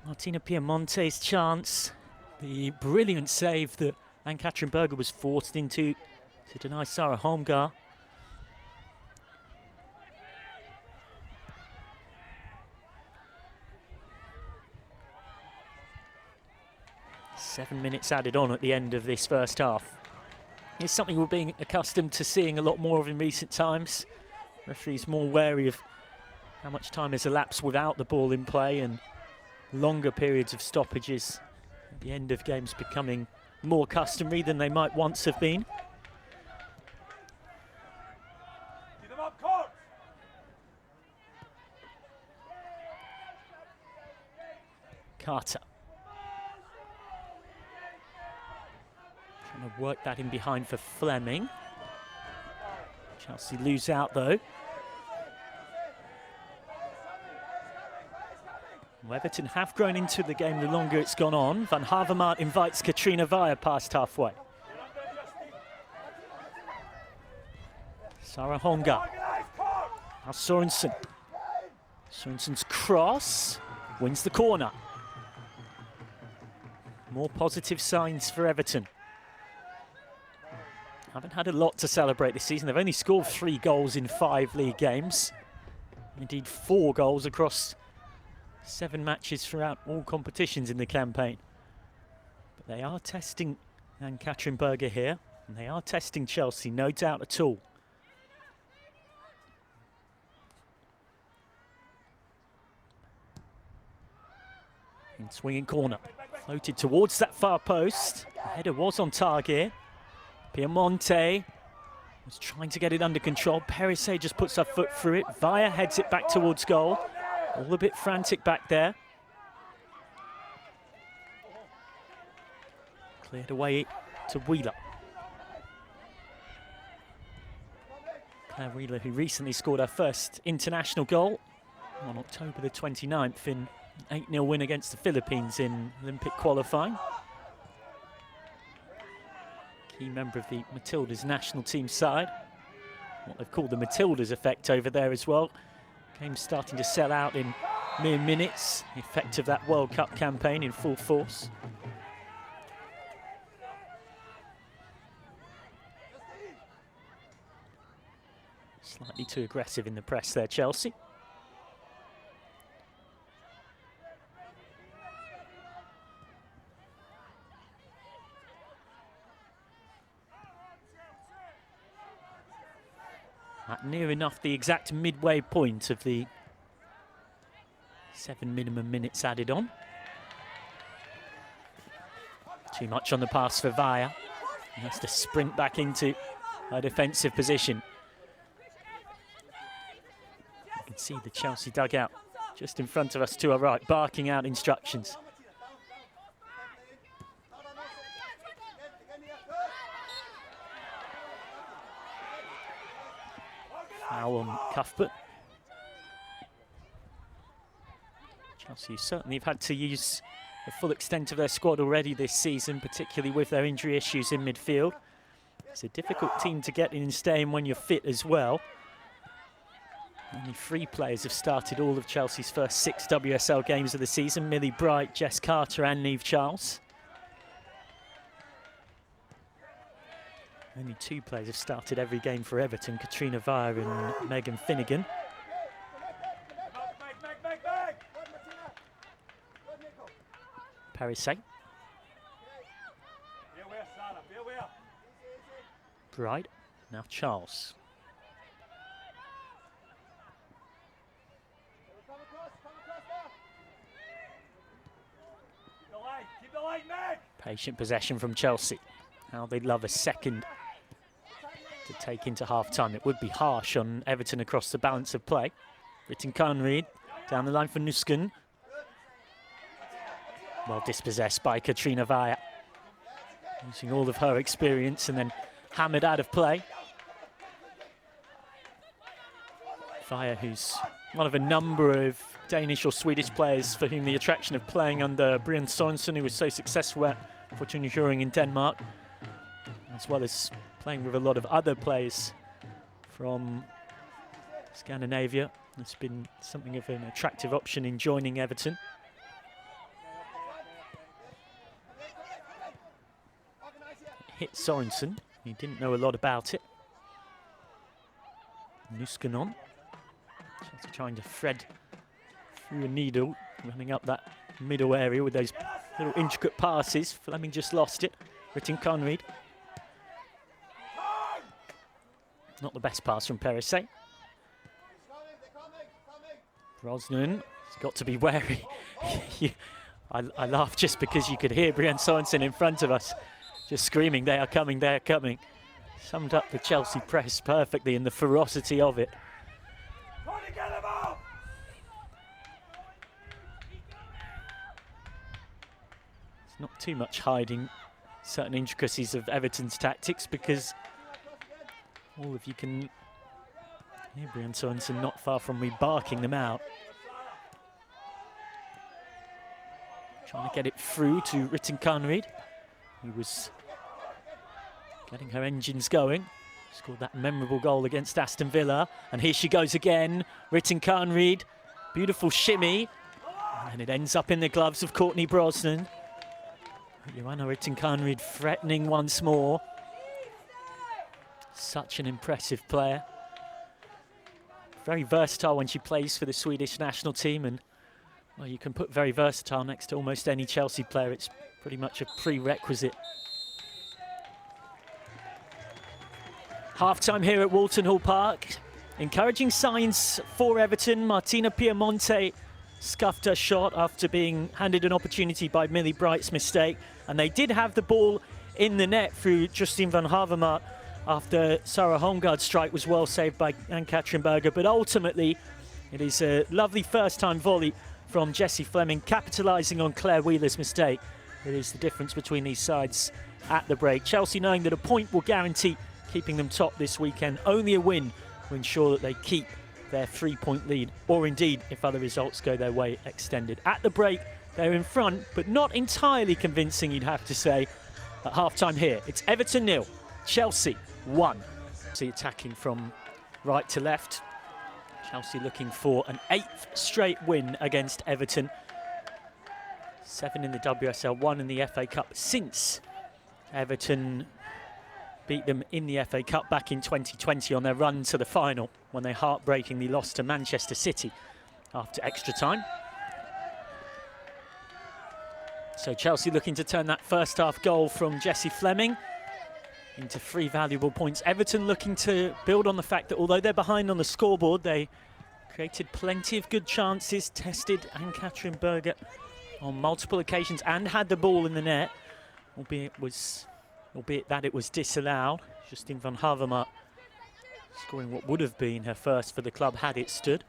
Martina Piemonte's chance, the brilliant save that Ann-Katrin Berger was forced into to deny Sarah Holmgar. Seven minutes added on at the end of this first half. It's something we're being accustomed to seeing a lot more of in recent times. Referees more wary of how much time has elapsed without the ball in play, and longer periods of stoppages at the end of games becoming more customary than they might once have been. Carter. Trying to work that in behind for Fleming. Chelsea lose out though. Well, Everton have grown into the game the longer it's gone on. Van Havermaet invites Katrina Veijer past halfway. Sarah Holmgar. Now Sorensen. Sorensen's cross wins the corner. More positive signs for Everton. Haven't had a lot to celebrate this season. They've only scored 3 goals in 5 league games. Indeed, 4 goals across 7 matches throughout all competitions in the campaign. But they are testing Ann-Katrin Berger here, and they are testing Chelsea, no doubt at all. In swinging corner, floated towards that far post. The header was on target. Piemonte was trying to get it under control. Perisset just puts her foot through it. Veijer heads it back towards goal. All a bit frantic back there. Cleared away to Wheeler. Claire Wheeler, who recently scored her first international goal on October the 29th in an 8-0 win against the Philippines in Olympic qualifying. Key member of the Matildas national team side. What they've called the Matildas effect over there as well. Games starting to sell out in mere minutes. The effect of that World Cup campaign in full force. Slightly too aggressive in the press there, Chelsea. At near enough the exact midway point of the 7 minimum minutes added on. Too much on the pass for Veijer. He has to sprint back into a defensive position. You can see the Chelsea dugout just in front of us to our right, barking out instructions. Foul on Cuthbert. Chelsea certainly have had to use the full extent of their squad already this season, particularly with their injury issues in midfield. It's a difficult team to get in and stay in when you're fit as well. Only 3 players have started all of Chelsea's first 6 WSL games of the season: Millie Bright, Jess Carter and Niamh Charles. Only 2 players have started every game for Everton, Katrina Veijer and Megan Finnegan. Perisset. Bright. Now Charles. Patient possession from Chelsea. How they'd love a second to take into half-time. It would be harsh on Everton across the balance of play. Ritten Conried down the line for Nusken. Well dispossessed by Katrina Vaya. Using all of her experience and then hammered out of play. Vaya, who's one of a number of Danish or Swedish players for whom the attraction of playing under Brian Sorensen, who was so successful at Fortuna Hjørring in Denmark, as well as playing with a lot of other players from Scandinavia. It's been something of an attractive option in joining Everton. Hit Sorensen. He didn't know a lot about it. Nusken on. Just trying to thread through a needle, running up that middle area with those little intricate passes. Fleming just lost it. Ritten Conried. Not the best pass from Perisset. Brosnan has got to be wary. I laugh just because you could hear Brian Sorensen in front of us just screaming, "They are coming, they are coming." Summed up the Chelsea press perfectly in the ferocity of it. It's not too much hiding certain intricacies of Everton's tactics, because all of you can hear Brian Sorensen not far from me barking them out. Trying to get it through to Ritten Conried, who was getting her engines going. Scored that memorable goal against Aston Villa. And here she goes again. Ritten Conried. Beautiful shimmy. And it ends up in the gloves of Courtney Brosnan. Joanna Ritten Conried threatening once more. Such an impressive player. Very versatile when she plays for the Swedish national team. And well, you can put very versatile next to almost any Chelsea player. It's pretty much a prerequisite. Half-time here at Walton Hall Park. Encouraging signs for Everton. Martina Piemonte scuffed her shot after being handed an opportunity by Millie Bright's mistake. And they did have the ball in the net through Justine van Havermaet after Sarah Holmgaard's strike was well saved by Ann-Katrin Berger. But ultimately, it is a lovely first-time volley from Jessie Fleming, capitalising on Claire Wheeler's mistake. It is the difference between these sides at the break. Chelsea knowing that a point will guarantee keeping them top this weekend. Only a win will ensure that they keep their 3-point lead, or indeed, if other results go their way, extended. At the break, they're in front, but not entirely convincing, you'd have to say. At half-time here, it's Everton 0, Chelsea 1. See, attacking from right to left. Chelsea looking for an 8th straight win against Everton. 7 in the WSL, 1 in the FA Cup since Everton beat them in the FA Cup back in 2020 on their run to the final, when they heartbreakingly lost to Manchester City after extra time. So Chelsea looking to turn that first half goal from Jessie Fleming into 3 valuable points. Everton looking to build on the fact that although they're behind on the scoreboard, they created plenty of good chances, tested Ann-Katrin Berger on multiple occasions and had the ball in the net, albeit that it was disallowed. Justine van Havermaet scoring what would have been her first for the club had it stood.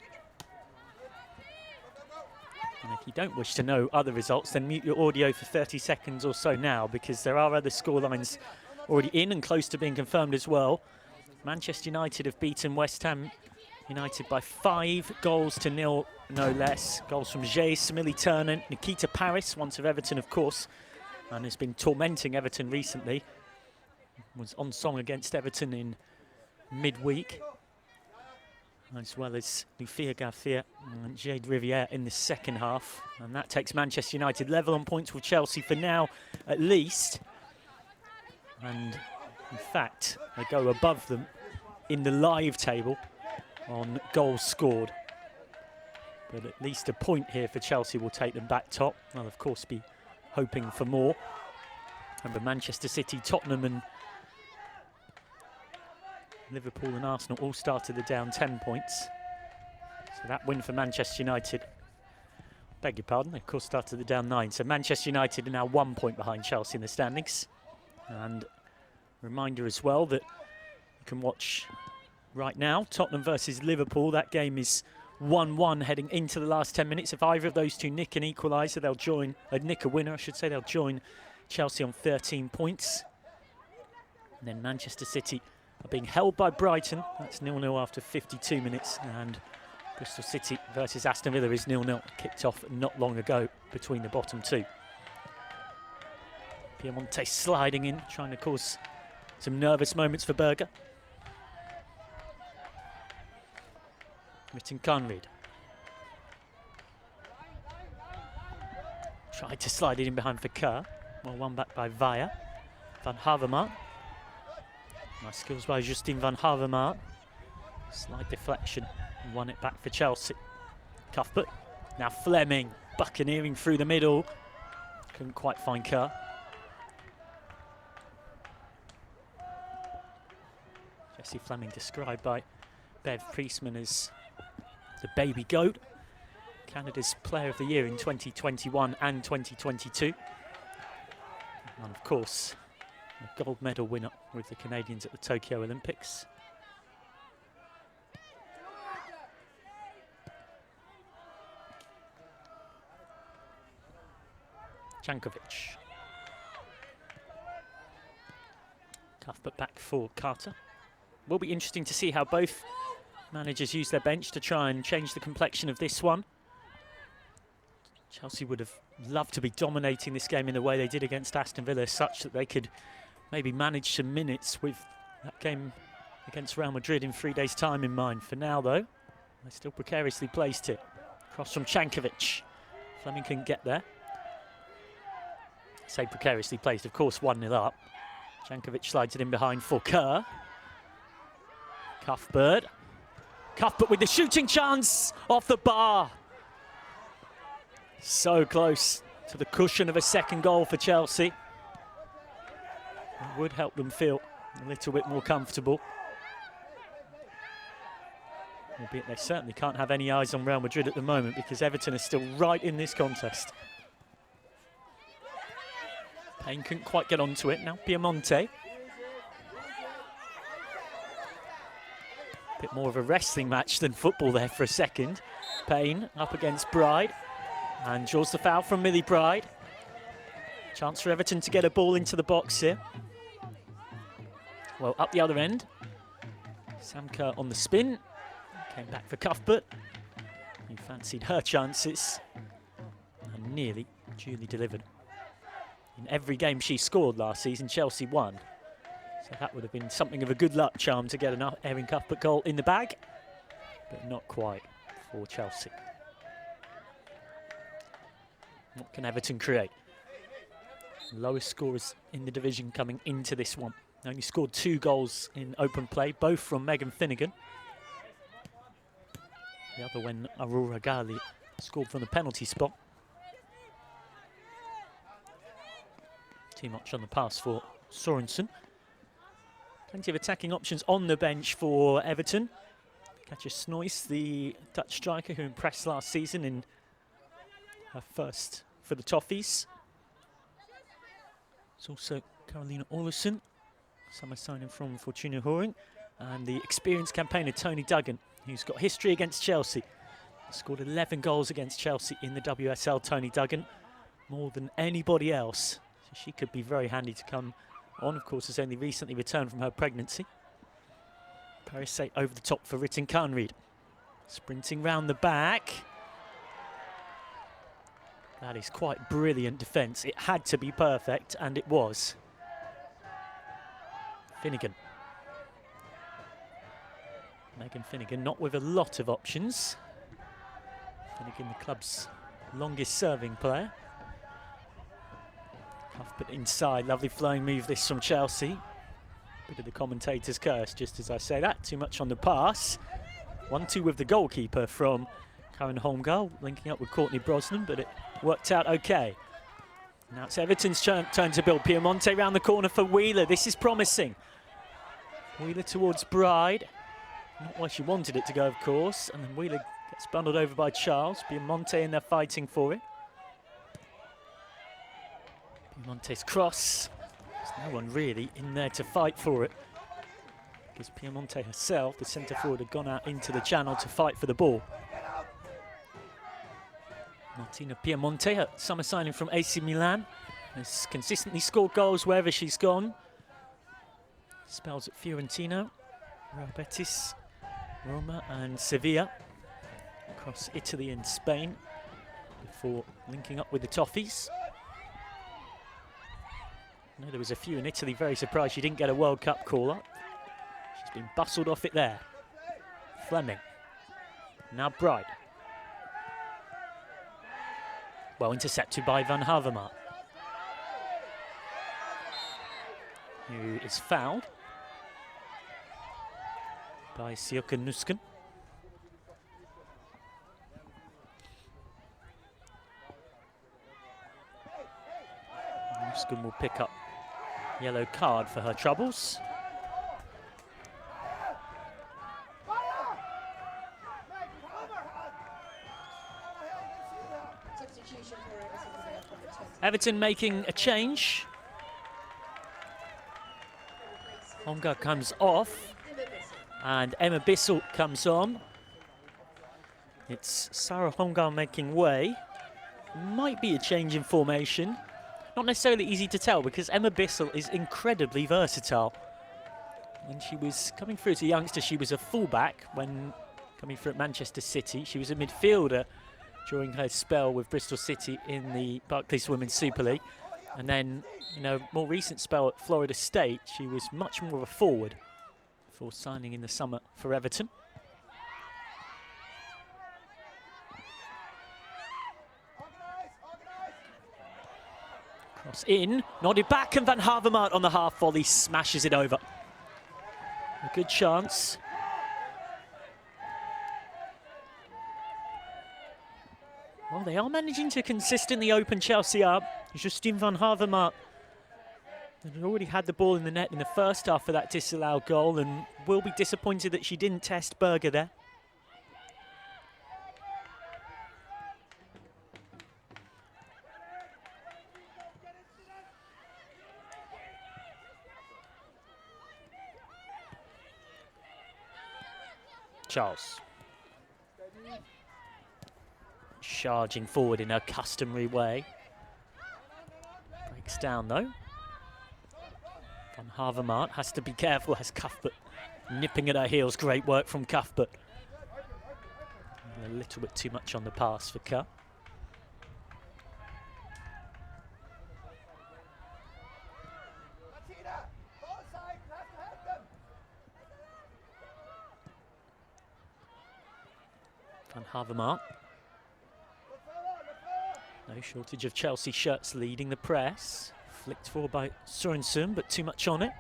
And if you don't wish to know other results, then mute your audio for 30 seconds or so now, because there are other scorelines already in and close to being confirmed as well. Manchester United have beaten West Ham United by 5-0, no less. Goals from Jace, Millie Turner, Nikita Paris, once of Everton of course, and has been tormenting Everton recently. Was on song against Everton in midweek, as well as Lufia Garcia and Jade Riviere in the second half. And that takes Manchester United level on points with Chelsea for now, at least. And in fact, they go above them in the live table on goals scored. But at least a point here for Chelsea will take them back top. They'll of course be hoping for more. Remember, Manchester City, Tottenham and Liverpool and Arsenal all started the down 10 points. So that win for Manchester United, beg your pardon, of course started the down 9. So Manchester United are now 1 point behind Chelsea in the standings. And reminder as well that you can watch right now Tottenham versus Liverpool. That game is 1-1 heading into the last 10 minutes. If either of those two nick an equaliser, they'll join, nick a winner I should say, they'll join Chelsea on 13 points. And then Manchester City are being held by Brighton. That's 0-0 after 52 minutes. And Bristol City versus Aston Villa is 0-0. Kicked off not long ago between the bottom two. Piemonte sliding in, trying to cause some nervous moments for Berger. Mitten Conrad. Tried to slide it in behind for Kerr. Well, one back by Vaya. Van Havermaet. Nice skills by Justin Van Havermaet. Slight deflection. Won it back for Chelsea. Cuthbert. Now Fleming. Buccaneering through the middle. Couldn't quite find Kerr. Jesse Fleming described by Bev Priestman as the baby goat. Canada's Player of the Year in 2021 and 2022. And of course, a gold medal winner with the Canadians at the Tokyo Olympics. Jankovic. Cuthbert back for Carter. Will be interesting to see how both managers use their bench to try and change the complexion of this one. Chelsea would have loved to be dominating this game in the way they did against Aston Villa, such that they could maybe manage some minutes with that game against Real Madrid in 3 days' time in mind. For now, though, they still precariously placed it. Cross from Jankovic. Fleming can get there. Say precariously placed, of course, 1-0 up. Jankovic slides it in behind for Kerr. Cuthbert. Cuthbert with the shooting chance off the bar. So close to the cushion of a second goal for Chelsea. It would help them feel a little bit more comfortable. Albeit they certainly can't have any eyes on Real Madrid at the moment because Everton are still right in this contest. Payne couldn't quite get onto it. Now Piemonte. Bit more of a wrestling match than football there for a second. Payne up against Bride. And draws the foul from Millie Bride. Chance for Everton to get a ball into the box here. Well, up the other end. Sam Kerr on the spin. Came back for Cuthbert. He fancied her chances. And nearly duly delivered. In every game she scored last season, Chelsea won. So that would have been something of a good luck charm to get an Erin Cuthbert goal in the bag. But not quite for Chelsea. What can Everton create? Lowest scorers in the division coming into this one. Only scored 2 goals in open play, both from Megan Finnegan. The other when Aurora Gali scored from the penalty spot. Too much on the pass for Sorensen. Plenty of attacking options on the bench for Everton. Katja Snoys, the Dutch striker who impressed last season in her first for the Toffees. It's also Carolina Olesen, summer signing from Fortuna Horing, and the experienced campaigner Tony Duggan, who's got history against Chelsea. Scored 11 goals against Chelsea in the WSL, Tony Duggan, more than anybody else. So she could be very handy to come on. Of course, has only recently returned from her pregnancy. Parise over the top for Ritten Conrad. Sprinting round the back. That is quite brilliant defence. It had to be perfect, and it was. Finnegan. Megan Finnegan, not with a lot of options. Finnegan, the club's longest serving player. Cuthbert inside, lovely flowing move this from Chelsea. Bit of the commentator's curse, just as I say that. Too much on the pass. 1-2 with the goalkeeper from Karen Holmgard, linking up with Courtney Brosnan, but it worked out okay. Now it's Everton's turn to build. Piemonte round the corner for Wheeler. This is promising. Wheeler towards Bride. Not where she wanted it to go, of course. And then Wheeler gets bundled over by Charles. Piemonte in there fighting for it. Piemonte's cross. There's no one really in there to fight for it, because Piemonte herself, the centre forward, had gone out into the channel to fight for the ball. Martina Piemonte, a summer signing from AC Milan, has consistently scored goals wherever she's gone. Spells at Fiorentina, Real Betis, Roma and Sevilla, across Italy and Spain, before linking up with the Toffees. I know there was a few in Italy very surprised she didn't get a World Cup call-up. She's been bustled off it there. Fleming. Now Bride. Well intercepted by Van Havermaet, who is fouled by Sjoeke Nusken. Nusken will pick up yellow card for her troubles. Everton making a change. Honga comes off and Emma Bissell comes on. It's Sarah Honga making way. Might be a change in formation. Not necessarily easy to tell, because Emma Bissell is incredibly versatile. When she was coming through as a youngster, she was a fullback. When coming through at Manchester City, she was a midfielder during her spell with Bristol City in the Barclays Women's Super League. And then, more recent spell at Florida State, she was much more of a forward before signing in the summer for Everton. Cross in, nodded back, and Van Havermaet on the half volley smashes it over. A good chance. Well, they are managing to consistently open Chelsea up. Justine Van Havermaet had already had the ball in the net in the first half for that disallowed goal, and will be disappointed that she didn't test Berger there. Charles. Charging forward in her customary way. Breaks down though. Van Havermaet has to be careful as Cuthbert nipping at her heels. Great work from Cuthbert. A little bit too much on the pass for Kerr. Van Havermaet. No shortage of Chelsea shirts leading the press. Flicked forward by Sorensen, but too much on it.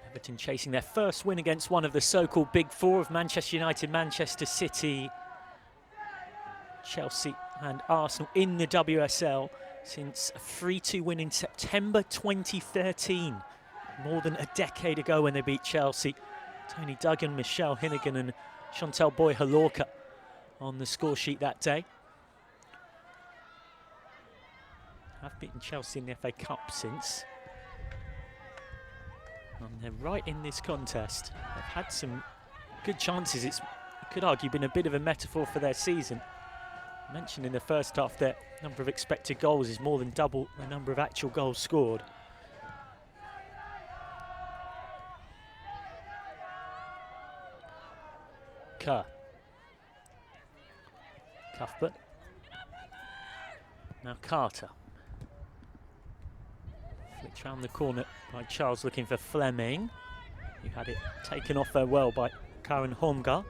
Everton chasing their first win against one of the so-called Big Four of Manchester United, Manchester City, Chelsea and Arsenal in the WSL since a 3-2 win in September 2013. More than a decade ago when they beat Chelsea. Tony Duggan, Michelle Hinnigan and Chantal Boy-Halorka on the score sheet that day. Have beaten Chelsea in the FA Cup since. And they're right in this contest. They've had some good chances. It's, you could argue, been a bit of a metaphor for their season. I mentioned in the first half their number of expected goals is more than double the number of actual goals scored. Kerr. Cuthbert. Now Carter. Flicked round the corner by Charles, looking for Fleming. Who had it taken off her well by Karen Honga.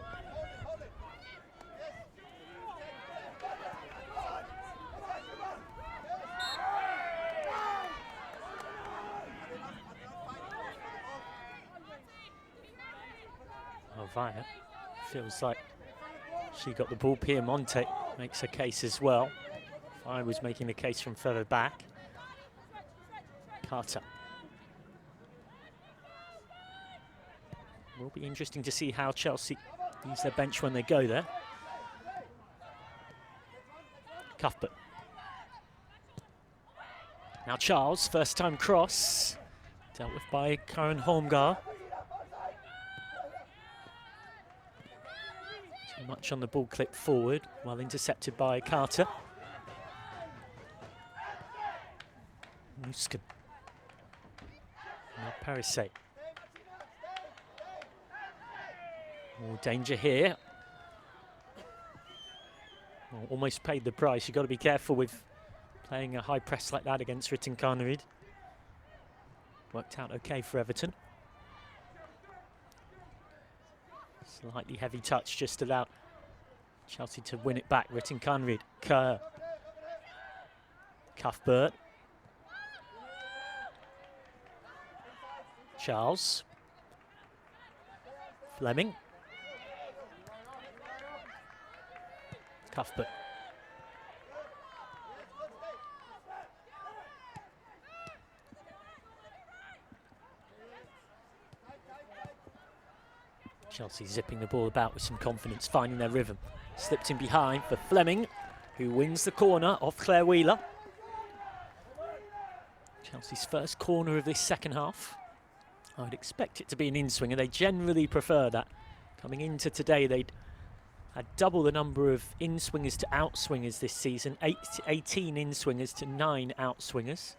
Via feels like She got the ball. Piemonte makes a case as well. I was making the case from further back. Carter. Will be interesting to see how Chelsea use their bench when they go there. Cuthbert. Now Charles, first time cross. Dealt with by Karen Holmgar. Too much on the ball clip forward, well intercepted by Carter. Muskin. Now Parisset. More danger here. Well, almost paid the price. You've got to be careful with playing a high press like that against Ritten Carnerid. Worked out okay for Everton. Slightly heavy touch just allowed Chelsea to win it back. Ritten Carnerid. Kerr. Cuthbert. Charles. Fleming. Cuthbert. Chelsea zipping the ball about with some confidence, finding their rhythm. Slipped in behind for Fleming, who wins the corner off Claire Wheeler. Chelsea's first corner of this second half. I'd expect it to be an in-swinger. They generally prefer that. Coming into today, they'd had double the number of in-swingers to out-swingers this season. 18 in-swingers to 9 out-swingers.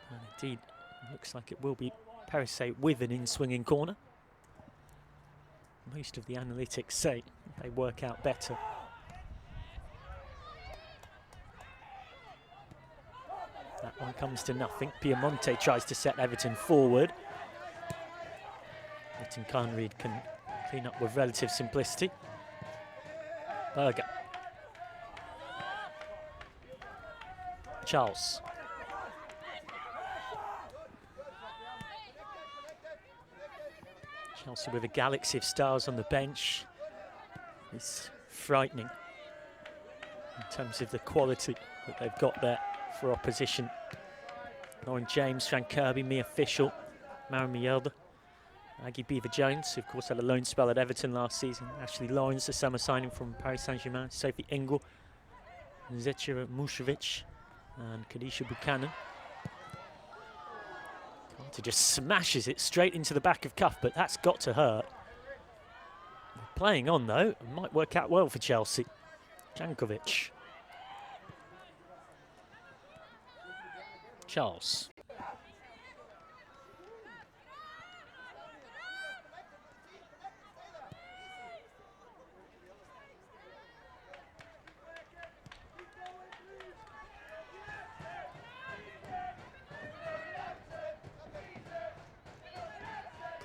And indeed, it looks like it will be Parisset with an in-swinging corner. Most of the analytics say they work out better. That one comes to nothing. Piemonte tries to set Everton forward. Ritten Carnerid can clean up with relative simplicity. Berger. Charles. Chelsea with a galaxy of stars on the bench. It's frightening in terms of the quality that they've got there for opposition. Lauren James, Fran Kirby, Mia Fischel, Maren Mjelde, Maggie Beaver-Jones, who of course had a loan spell at Everton last season. Ashley Lawrence, a summer signing from Paris Saint-Germain. Sophie Ingle, Zetchira Mušović, and Kadisha Buchanan. Carter just smashes it straight into the back of Cuthbert. That's got to hurt. Playing on though, it might work out well for Chelsea. Jankovic. Charles.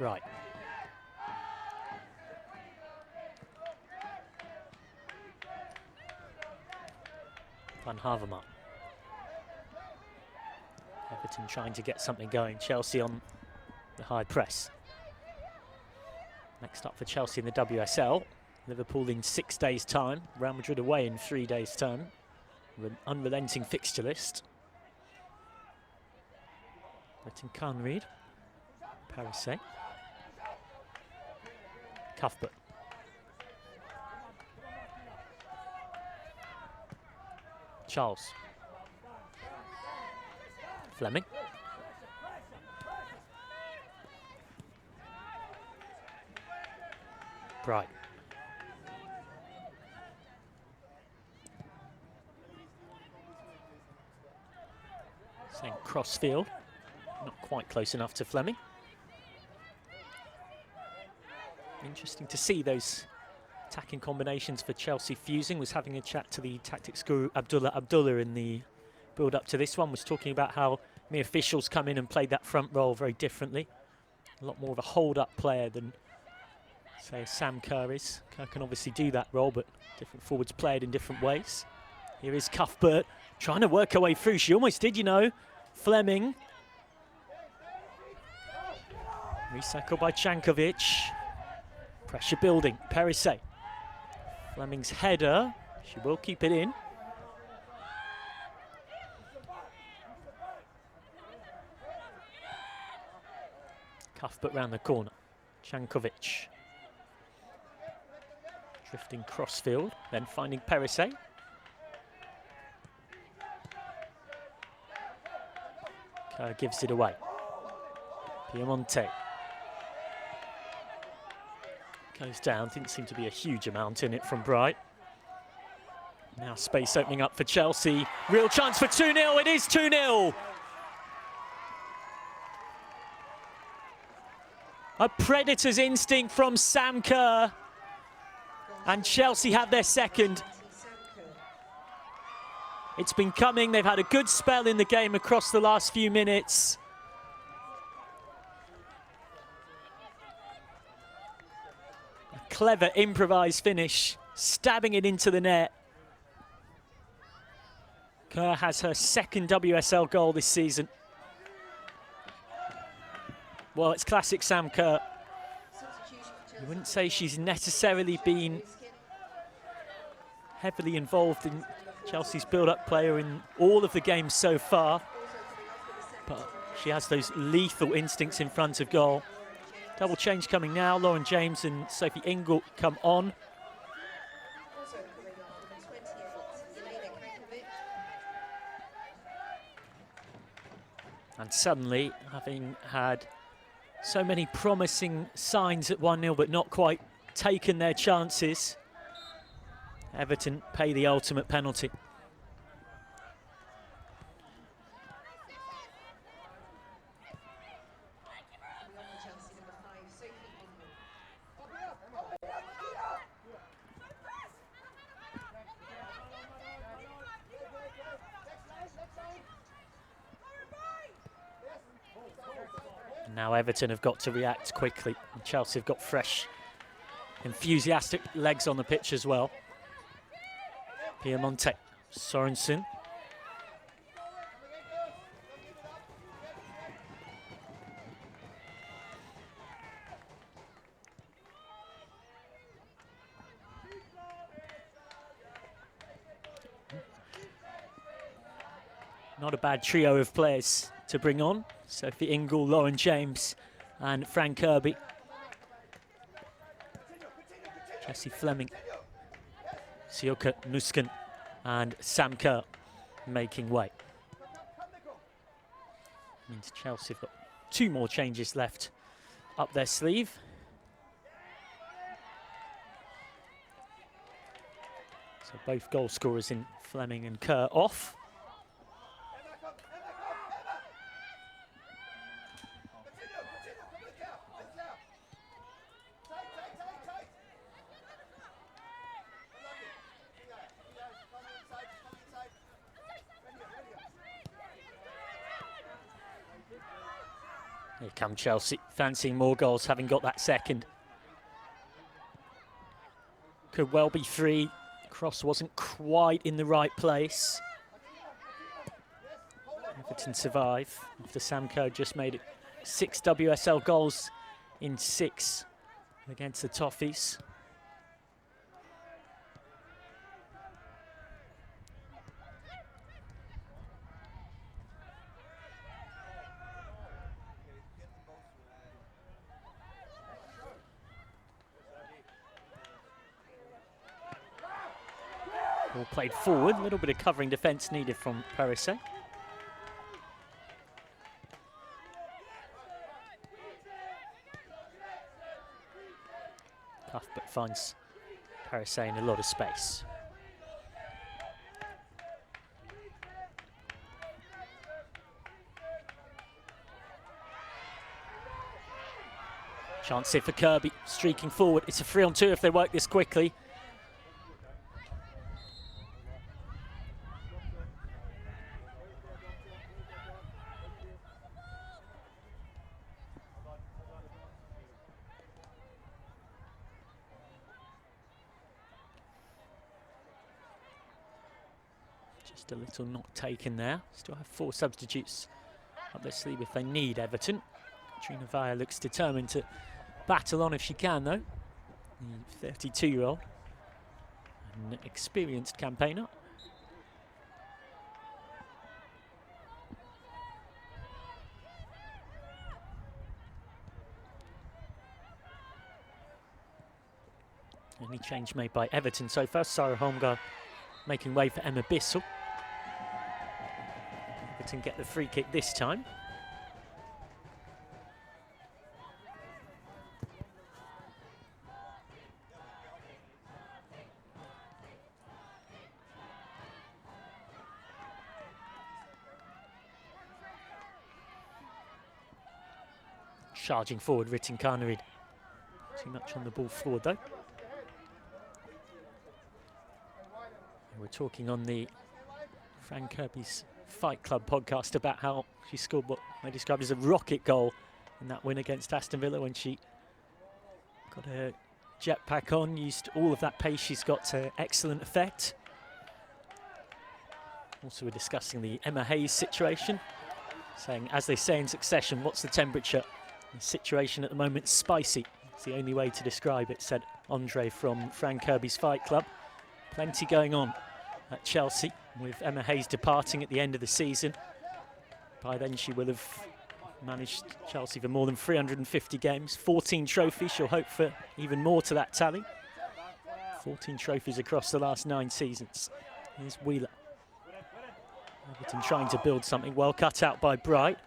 Right. Van Havermaet. Everton trying to get something going. Chelsea on the high press. Next up for Chelsea in the WSL. Liverpool in 6 days' time. Real Madrid away in 3 days' time. With an unrelenting fixture list. Ritten Carnerid. Parisset. Cuthbert. Charles. Fleming. Bright. Saying crossfield. Not quite close enough to Fleming. Interesting to see those attacking combinations for Chelsea fusing. Was having a chat to the tactics guru Abdullah in the build up to this one. Was talking about how Mia Fischel's come in and played that front role very differently. A lot more of a hold-up player than, say, Sam Kerr is. Kerr can obviously do that role, but different forwards play it in different ways. Here is Cuthbert trying to work her way through. She almost did, you know. Fleming. Recycled by Jankovic. Pressure building. Parisset. Fleming's header, she will keep it in. Cuthbert round the corner, Jankovic. Drifting crossfield, then finding Perisset. Kerr gives it away. Piemonte. Goes down, didn't seem to be a huge amount in it from Bright. Now space opening up for Chelsea. Real chance for 2-0, it is 2-0. A predator's instinct from Sam Kerr. And Chelsea have their second. It's been coming, they've had a good spell in the game across the last few minutes. A clever improvised finish, stabbing it into the net. Kerr has her second WSL goal this season. Well, it's classic Sam Kerr. You wouldn't say she's necessarily been heavily involved in Chelsea's build-up player in all of the games so far, but she has those lethal instincts in front of goal. Double change coming now. Lauren James and Sophie Ingle come on. And suddenly, having had so many promising signs at 1-0, but not quite taken their chances, Everton pay the ultimate penalty. Now Everton have got to react quickly. And Chelsea have got fresh, enthusiastic legs on the pitch as well. Piemonte, Sorensen. Not a bad trio of players to bring on. Sophie Ingle, Lauren James and Fran Kirby. Jessie Fleming, Sioka Nusken and Sam Kerr making way. Means Chelsea have got 2 more changes left up their sleeve. So both goal scorers in Fleming and Kerr off. Here come Chelsea, fancying more goals, having got that second. Could well be 3. Cross wasn't quite in the right place. Everton survive after Sam Kerr just made it 6 WSL goals in 6 against the Toffees. Ball played forward, a little bit of covering defence needed from Perisset. Cuthbert finds Perisset in a lot of space. Chance here for Kirby, streaking forward. It's a 3-on-2 if they work this quickly. Just a little not taken there. Still have 4 substitutes up their sleeve if they need Everton. Katrina Vaya looks determined to battle on if she can, though. The 32-year-old. An experienced campaigner. Any change made by Everton so far. Sarah Holmgard making way for Emma Bissell. Everton get the free kick this time. Charging forward, Ritin Carnarid. Too much on the ball forward though. We're talking on the Fran Kirby's Fight Club podcast about how she scored what they described as a rocket goal in that win against Aston Villa when she got her jetpack on, used all of that pace she's got to excellent effect. Also, we're discussing the Emma Hayes situation, saying, as they say in succession, what's the temperature? The situation at the moment, spicy. It's the only way to describe it, said Andre from Fran Kirby's Fight Club. Plenty going on at Chelsea, with Emma Hayes departing at the end of the season. By then she will have managed Chelsea for more than 350 games, 14 trophies. She'll hope for even more to that tally. 14 trophies across the last 9 seasons. Here's Wheeler. Everton trying to build something, well cut out by Bright.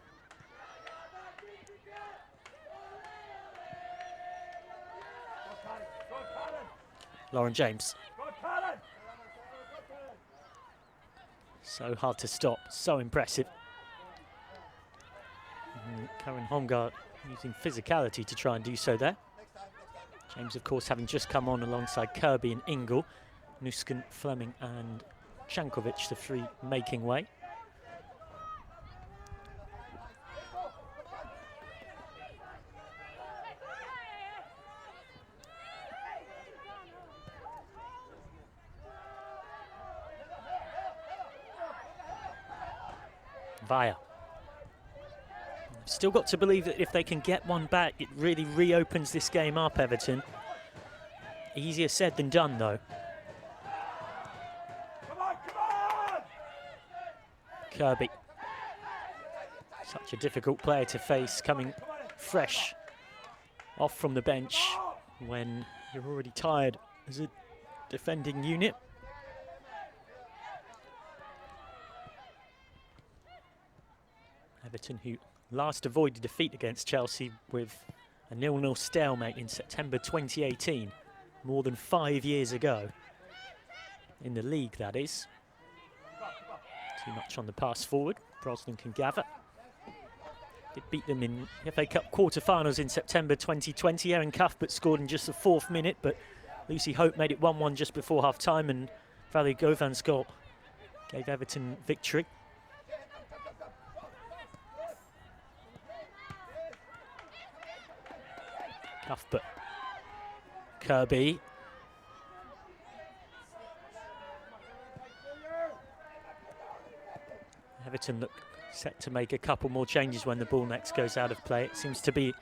Lauren James. So hard to stop, so impressive. And Karen Holmgard using physicality to try and do so there. James, of course, having just come on alongside Kirby and Ingle. Nusken, Fleming and Jankovic, the 3 making way. Via. Still got to believe that if they can get one back, it really reopens this game up, Everton. Easier said than done, though. Come on! Kirby. Such a difficult player to face, coming fresh off from the bench when you're already tired as a defending unit. Everton, who last avoided defeat against Chelsea with a 0-0 stalemate in September 2018, more than 5 years ago. In the league, that is. Too much on the pass forward. Brosnan can gather. Did beat them in FA Cup quarter-finals in September 2020. Erin Cuthbert scored in just the 4th minute, but Lucy Hope made it 1-1 just before half-time, and Valerie Govan's goal gave Everton victory. Cuthbert. Kirby. Everton look set to make a couple more changes when the ball next goes out of play. It seems to be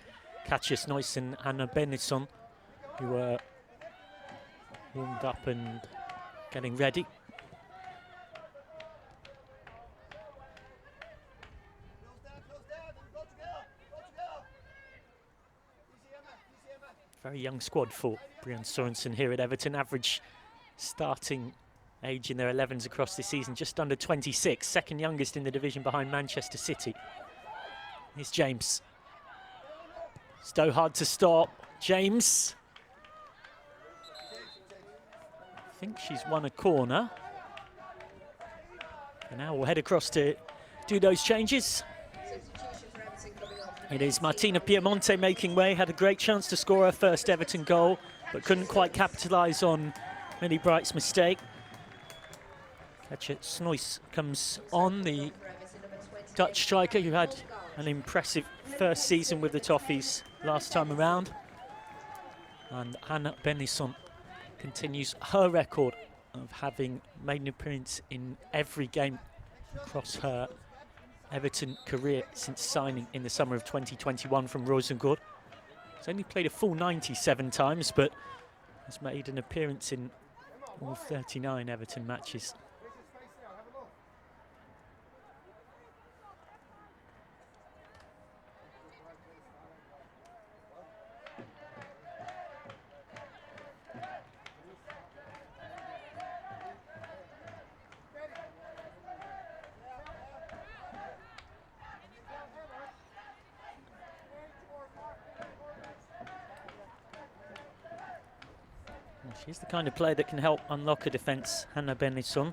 Katja Snoys and Anna Bennison who are warmed up and getting ready. Very young squad for Brian Sorensen here at Everton. Average starting age in their 11s across the season, just under 26. Second youngest in the division behind Manchester City. Here's James. So hard to stop. James. I think she's won a corner. And now we'll head across to do those changes. It is Martina Piemonte making way, had a great chance to score her first Everton goal, but couldn't quite capitalise on Millie Bright's mistake. Katja Snoys comes on, the Dutch striker who had an impressive first season with the Toffees last time around. And Anna Bennison continues her record of having made an appearance in every game across her Everton career since signing in the summer of 2021 from Rosengård. He's only played a full 97 times, but has made an appearance in All 39 Everton matches. She's the kind of player that can help unlock a defence, Hannah Bennison.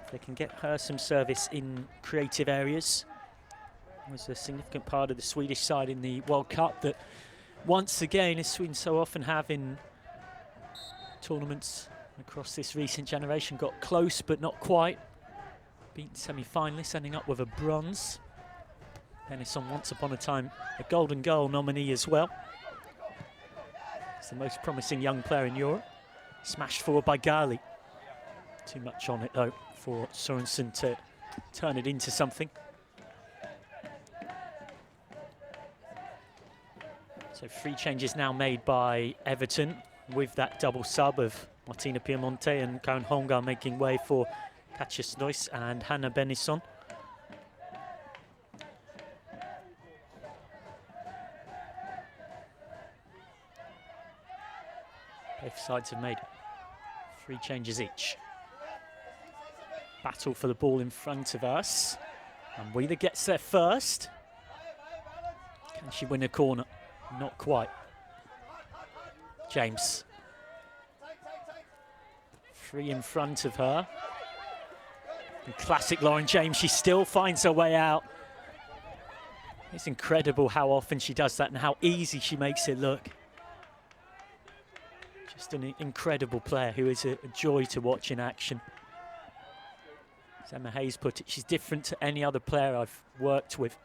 If they can get her some service in creative areas. Was a significant part of the Swedish side in the World Cup that, once again, as Sweden so often have in tournaments across this recent generation, got close but not quite. Beaten semi-finalists, ending up with a bronze. Bennison, once upon a time, a Golden Goal nominee as well. It's the most promising young player in Europe. Smashed forward by Gali. Too much on it though for Sorensen to turn it into something. So 3 changes now made by Everton with that double sub of Martina Piemonte and Karen Holmgar making way for Katja Snois and Hannah Bennison. Both sides have made 3 changes each. Battle for the ball in front of us. And Wheeler gets there first. Can she win a corner? Not quite. James. 3 in front of her. And classic Lauren James, she still finds her way out. It's incredible how often she does that and how easy she makes it look. Just an incredible player who is a joy to watch in action. As Emma Hayes put it, she's different to any other player I've worked with.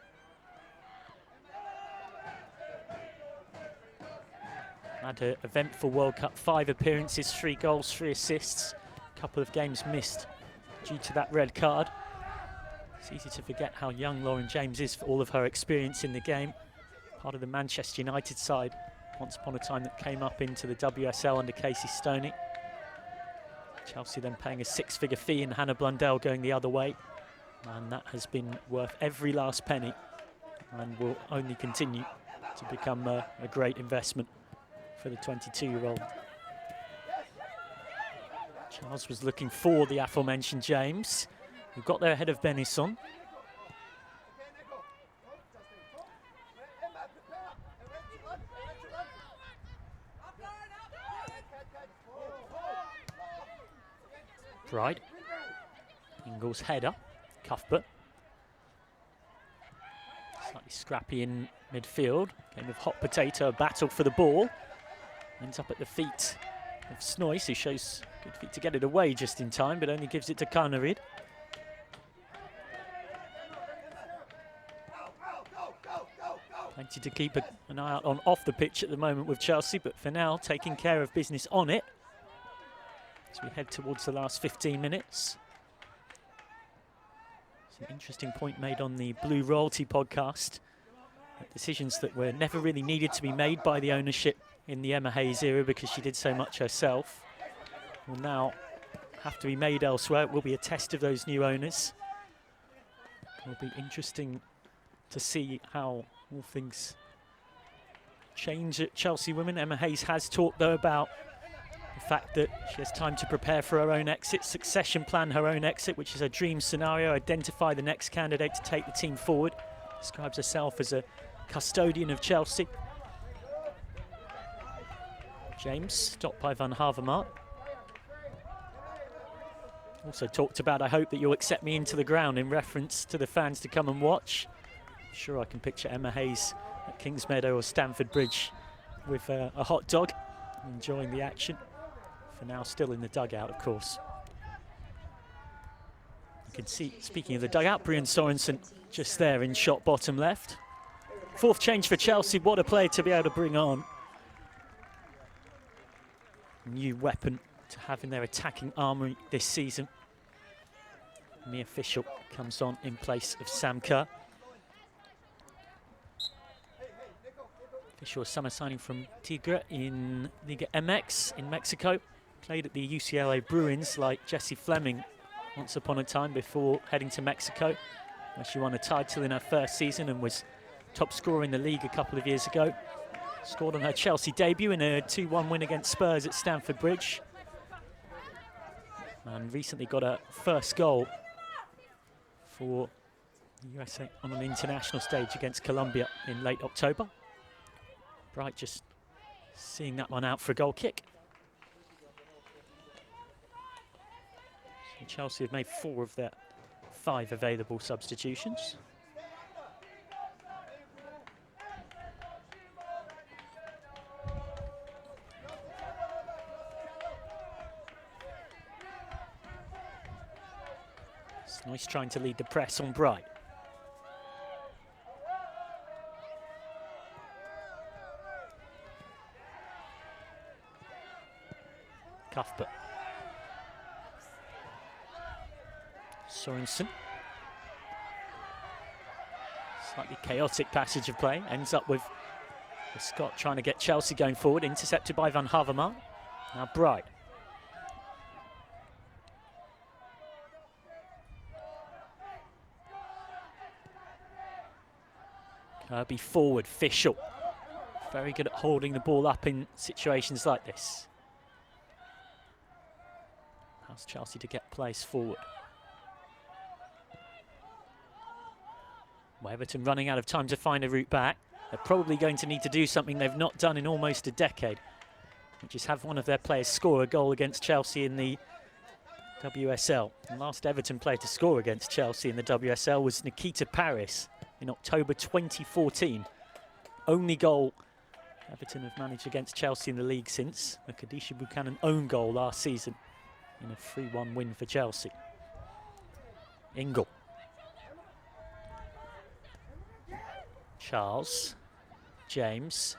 Had an eventful World Cup, 5 appearances, 3 goals, 3 assists. A couple of games missed due to that red card. It's easy to forget how young Lauren James is for all of her experience in the game. Part of the Manchester United side once upon a time that came up into the WSL under Casey Stoney. Chelsea then paying a 6-figure fee and Hannah Blundell going the other way. And that has been worth every last penny and will only continue to become a great investment for the 22-year-old. Charles was looking for the aforementioned James, who got there ahead of Bennison. Bride. Ingles header. Cuthbert. Slightly scrappy in midfield. Game of hot potato, a battle for the ball. Ends up at the feet of Snois, who shows good feet to get it away just in time, but only gives it to Karnarid. Plenty to keep an eye out on off the pitch at the moment with Chelsea, but for now, taking care of business on it. As we head towards the last 15 minutes. It's an interesting point made on the Blue Royalty podcast. Decisions that were never really needed to be made by the ownership in the Emma Hayes era because she did so much herself. Will now have to be made elsewhere. It will be a test of those new owners. It will be interesting to see how all things change at Chelsea Women. Emma Hayes has talked, though, about the fact that she has time to prepare for her own exit, succession plan her own exit, which is a dream scenario, identify the next candidate to take the team forward. Describes herself as a custodian of Chelsea. James, stopped by Van Havermaet. Also talked about, I hope that you'll accept me into the ground, in reference to the fans to come and watch. I'm sure I can picture Emma Hayes at Kingsmeadow or Stamford Bridge with a hot dog, enjoying the action. For now, still in the dugout, of course. You can see, speaking of the dugout, Brian Sorensen just there in shot bottom left. 4th change for Chelsea. What a player to be able to bring on. New weapon to have in their attacking armoury this season. Mia Fischel comes on in place of Sam Kerr. Fischel, a summer signing from Tigre in Liga MX in Mexico. played at the UCLA Bruins like Jessie Fleming once upon a time before heading to Mexico, where she won a title in her first season and was top scorer in the league a couple of years ago. Scored on her Chelsea debut in a 2-1 win against Spurs at Stamford Bridge. And recently got her first goal for the USA on an international stage against Colombia in late October. Bright just seeing that one out for a goal kick. So Chelsea have made 4 of their 5 available substitutions. It's nice trying to lead the press on Bright. Cuthbert. Sorensen. Slightly chaotic passage of play. Ends up with Scott trying to get Chelsea going forward. Intercepted by Van Havermaet. Now Bright. Kirby forward. Fischl. Very good at holding the ball up in situations like this. Allows Chelsea to get place forward. Well, Everton running out of time to find a route back. They're probably going to need to do something they've not done in almost a decade, which is have one of their players score a goal against Chelsea in the WSL. The last Everton player to score against Chelsea in the WSL was Nikita Paris in October 2014. Only goal Everton have managed against Chelsea in the league since the Khadisha Buchanan own goal last season in a 3-1 win for Chelsea. Ingle. Charles. James.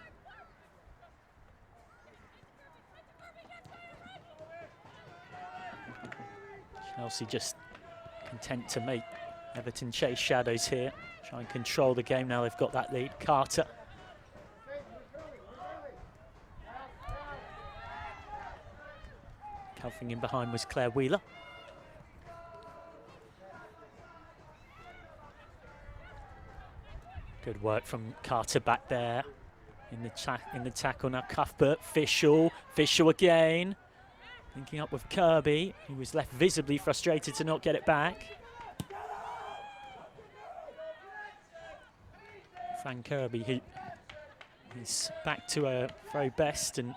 Chelsea just content to make Everton chase shadows here. Try and control the game now they've got that lead. Carter. Covering in behind was Claire Wheeler. Good work from Carter back there in the tackle now. Cuthbert, Fischl again. Linking up with Kirby, who was left visibly frustrated to not get it back. Fran Kirby, who is back to her very best and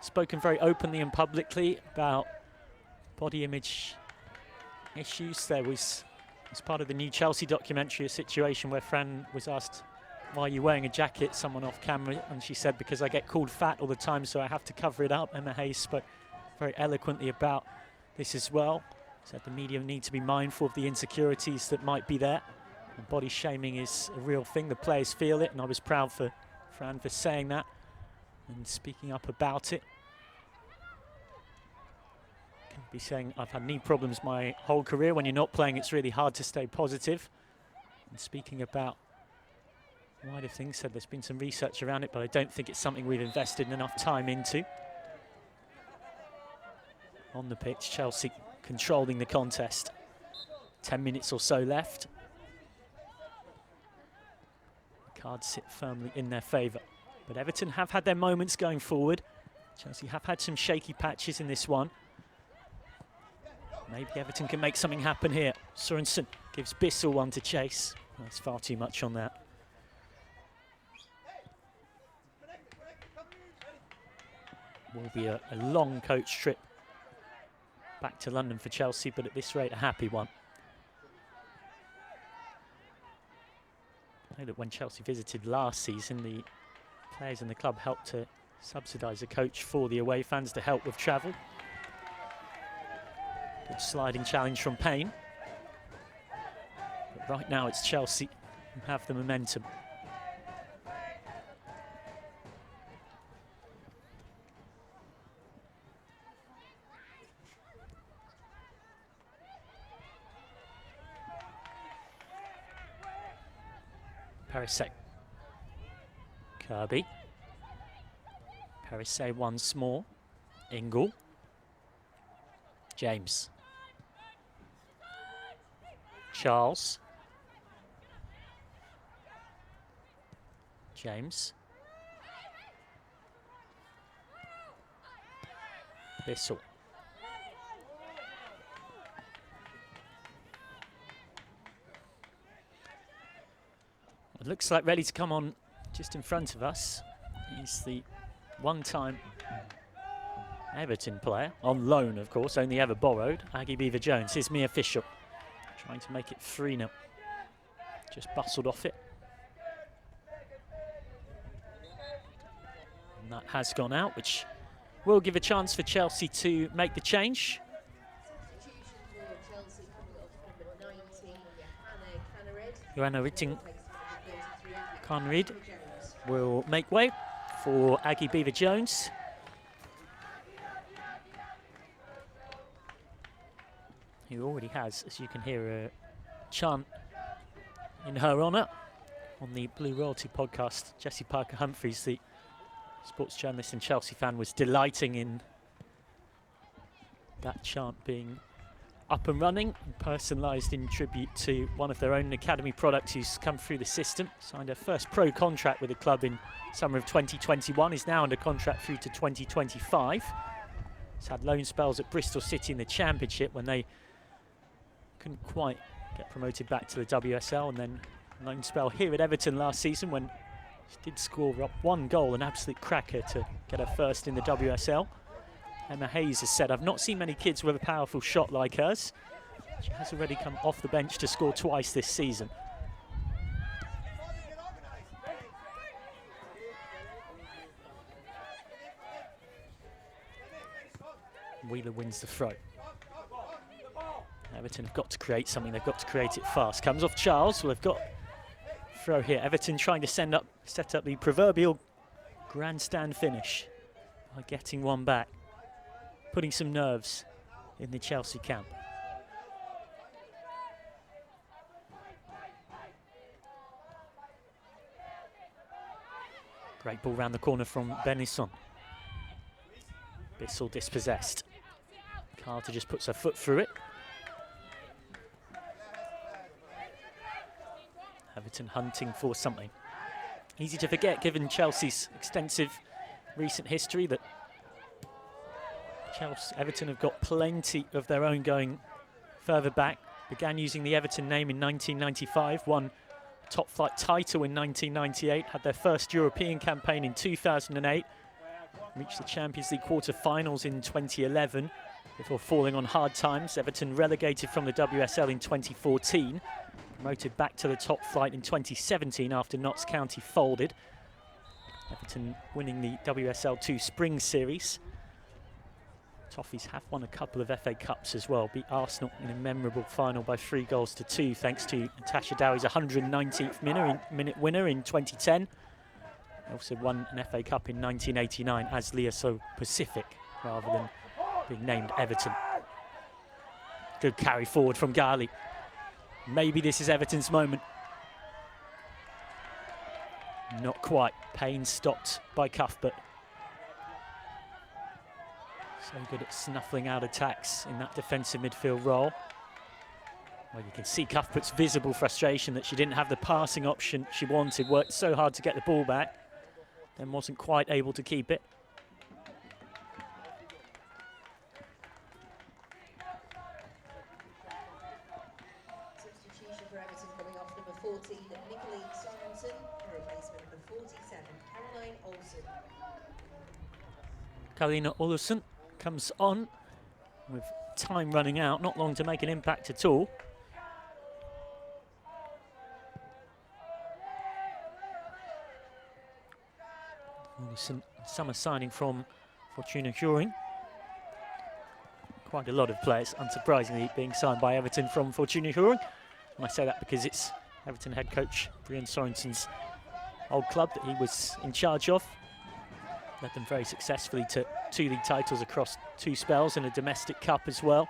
spoken very openly and publicly about body image issues. There was, as part of the new Chelsea documentary, a situation where Fran was asked, "Why are you wearing a jacket?" Someone off camera, and she said, "Because I get called fat all the time, so I have to cover it up." Emma Hayes spoke very eloquently about this as well. Said the media need to be mindful of the insecurities that might be there. And body shaming is a real thing. The players feel it, and I was proud for Fran for saying that and speaking up about it. Can be saying, "I've had knee problems my whole career." When you're not playing, it's really hard to stay positive. And speaking about wider things, said there's been some research around it, but I don't think it's something we've invested enough time into. On the pitch, Chelsea controlling the contest. 10 minutes or so left. The cards sit firmly in their favour. But Everton have had their moments going forward. Chelsea have had some shaky patches in this one. Maybe Everton can make something happen here. Sorensen gives Bissell one to chase. That's far too much on that. Will be a long coach trip back to London for Chelsea, but at this rate, a happy one. I know that when Chelsea visited last season, the players in the club helped to subsidise a coach for the away fans to help with travel. Good sliding challenge from Payne. But right now, it's Chelsea who have the momentum. Perisset. Kirby. Perisset once more. Ingle. James. Charles. James. Bissell. It looks like ready to come on just in front of us. He's the one-time Everton player, on loan of course, only ever borrowed. Aggie Beever-Jones, here's Mia Fisher, trying to make it 3-0. Just bustled off it. And that has gone out, which will give a chance for Chelsea to make the change. Joanna Ritting Conrid will make way for Aggie Beever-Jones. Who already has, as you can hear, a chant in her honour on the Blue Royalty podcast. Jessie Parker-Humphries, the sports journalist and Chelsea fan, was delighting in that chant being up and running, personalised in tribute to one of their own academy products who's come through the system. Signed her first pro contract with the club in summer of 2021, is now under contract through to 2025. He's had loan spells at Bristol City in the Championship when they couldn't quite get promoted back to the WSL, and then a loan spell here at Everton last season when she did score up one goal, an absolute cracker to get her first in the WSL. Emma Hayes has said, I've not seen many kids with a powerful shot like hers. She has already come off the bench to score twice this season. Wheeler wins the throw. Everton have got to create something, they've got to create it fast. Comes off Charles, well, they've got throw here. Everton trying to set up the proverbial grandstand finish by getting one back, putting some nerves in the Chelsea camp. Great ball round the corner from Benison. Bissell dispossessed. Carter just puts her foot through it. Everton hunting for something. Easy to forget given Chelsea's extensive recent history that Everton have got plenty of their own going further back. Began using the Everton name in 1995, won a top flight title in 1998, had their first European campaign in 2008, reached the Champions League quarter-finals in 2011 before falling on hard times. Everton relegated from the WSL in 2014, promoted back to the top flight in 2017 after Notts County folded. Everton winning the WSL 2 Spring Series. Toffees have won a couple of FA Cups as well. Beat Arsenal in a memorable final by 3-2 thanks to Natasha Dowie's 119th minute winner in 2010. They also won an FA Cup in 1989 as Liasso Pacific rather than being named Everton. Good carry forward from Ghali. Maybe this is Everton's moment. Not quite. Payne stopped by Cuthbert. So good at snuffling out attacks in that defensive midfield role. Well, you can see Cuthbert's visible frustration that she didn't have the passing option she wanted. Worked so hard to get the ball back, then wasn't quite able to keep it. Substitution for Everton coming off number 14, Nicolene Sorensen, her replacement number 47, Caroline Olsen. Karina Olsen comes on with time running out, not long to make an impact at all. Olsen, summer signing from Fortuna Huring. Quite a lot of players, unsurprisingly, being signed by Everton from Fortuna Huring. And I say that because it's Everton head coach Brian Sorensen's old club that he was in charge of. Led them very successfully to 2 league titles across 2 spells and a domestic cup as well.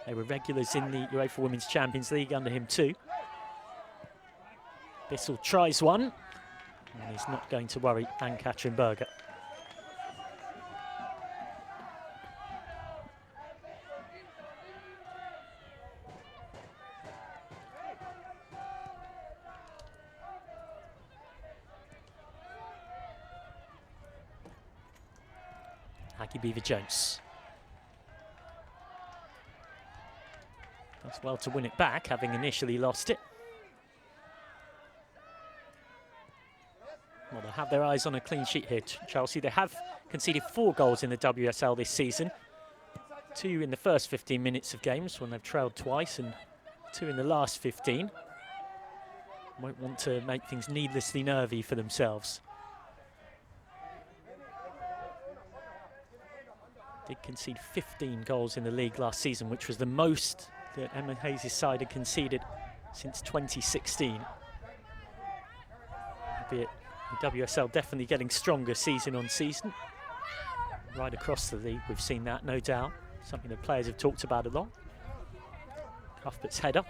They were regulars in the UEFA Women's Champions League under him too. Bissell tries one, and he's not going to worry Ann-Katrin Berger. Aggie Beever-Jones. Does well to win it back, having initially lost it. Well, they have their eyes on a clean sheet here, Chelsea. They have conceded 4 goals in the WSL this season. 2 in the first 15 minutes of games when they've trailed twice, and 2 in the last 15. Won't want to make things needlessly nervy for themselves. Did concede 15 goals in the league last season, which was the most that Emma Hayes' side had conceded since 2016. Albeit the WSL definitely getting stronger season on season. Right across the league, we've seen that, no doubt. Something that players have talked about a lot. Cuthbert's header.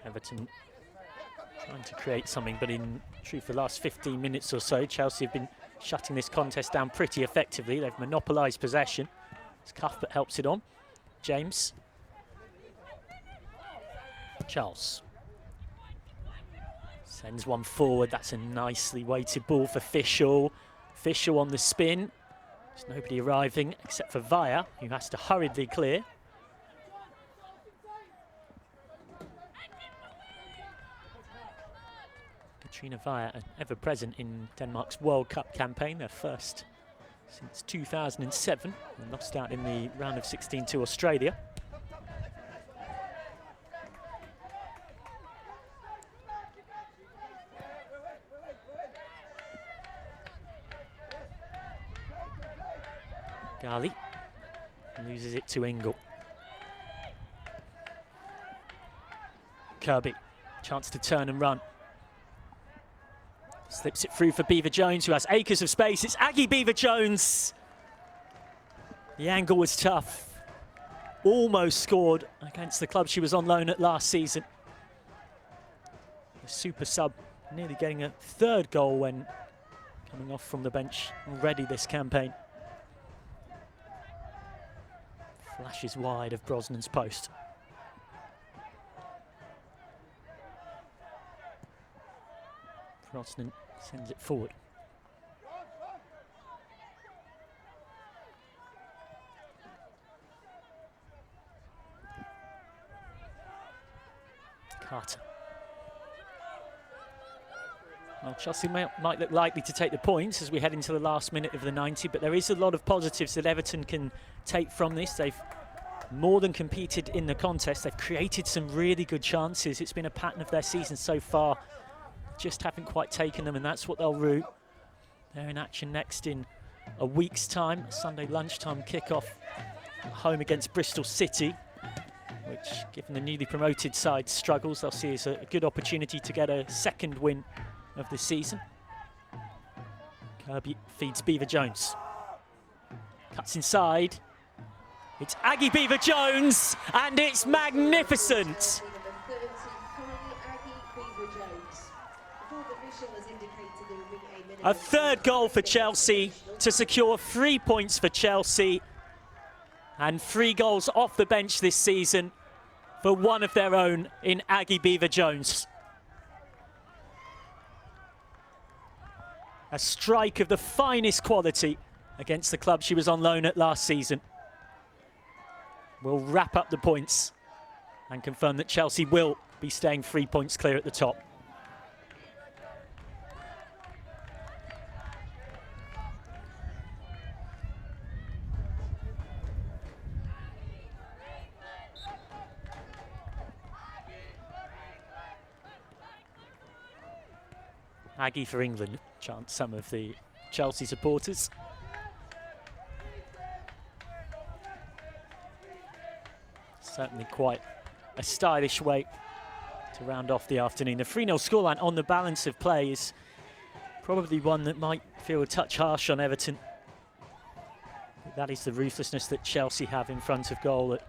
Everton trying to create something, but in truth, the last 15 minutes or so, Chelsea have been shutting this contest down pretty effectively. They've monopolised possession as Cuthbert helps it on. James. Charles. Sends one forward. That's a nicely weighted ball for Fischl. Fischl on the spin. There's nobody arriving except for Via, who has to hurriedly clear. Katrina Via, ever present in Denmark's World Cup campaign, their first since 2007, and lost out in the round of 16 to Australia. Gali loses it to Ingle. Kirby, chance to turn and run. Slips it through for Beever-Jones, who has acres of space. It's Aggie Beever-Jones. The angle was tough. Almost scored against the club she was on loan at last season. The super sub nearly getting a 3rd goal when coming off from the bench already this campaign. Flashes wide of Brosnan's post. Brosnan sends it forward. Carter. Well, Chelsea might look likely to take the points as we head into the last minute of the 90, but there is a lot of positives that Everton can take from this. They've more than competed in the contest. They've created some really good chances. It's been a pattern of their season so far. Just haven't quite taken them, and that's what they'll rue. They're in action next in a week's time, Sunday lunchtime kickoff at home against Bristol City, which, given the newly promoted side struggles, they'll see as a good opportunity to get a 2nd win of the season. Kirby feeds Beever-Jones. Cuts inside. It's Aggie Beever-Jones, and it's magnificent. A 3rd goal for Chelsea to secure 3 points for Chelsea, and 3 goals off the bench this season for one of their own in Aggie Beever-Jones. A strike of the finest quality against the club she was on loan at last season. We'll wrap up the points and confirm that Chelsea will be staying 3 points clear at the top. Aggie for England, chant some of the Chelsea supporters. Certainly quite a stylish way to round off the afternoon. The 3-0 scoreline on the balance of play is probably one that might feel a touch harsh on Everton. That is the ruthlessness that Chelsea have in front of goal that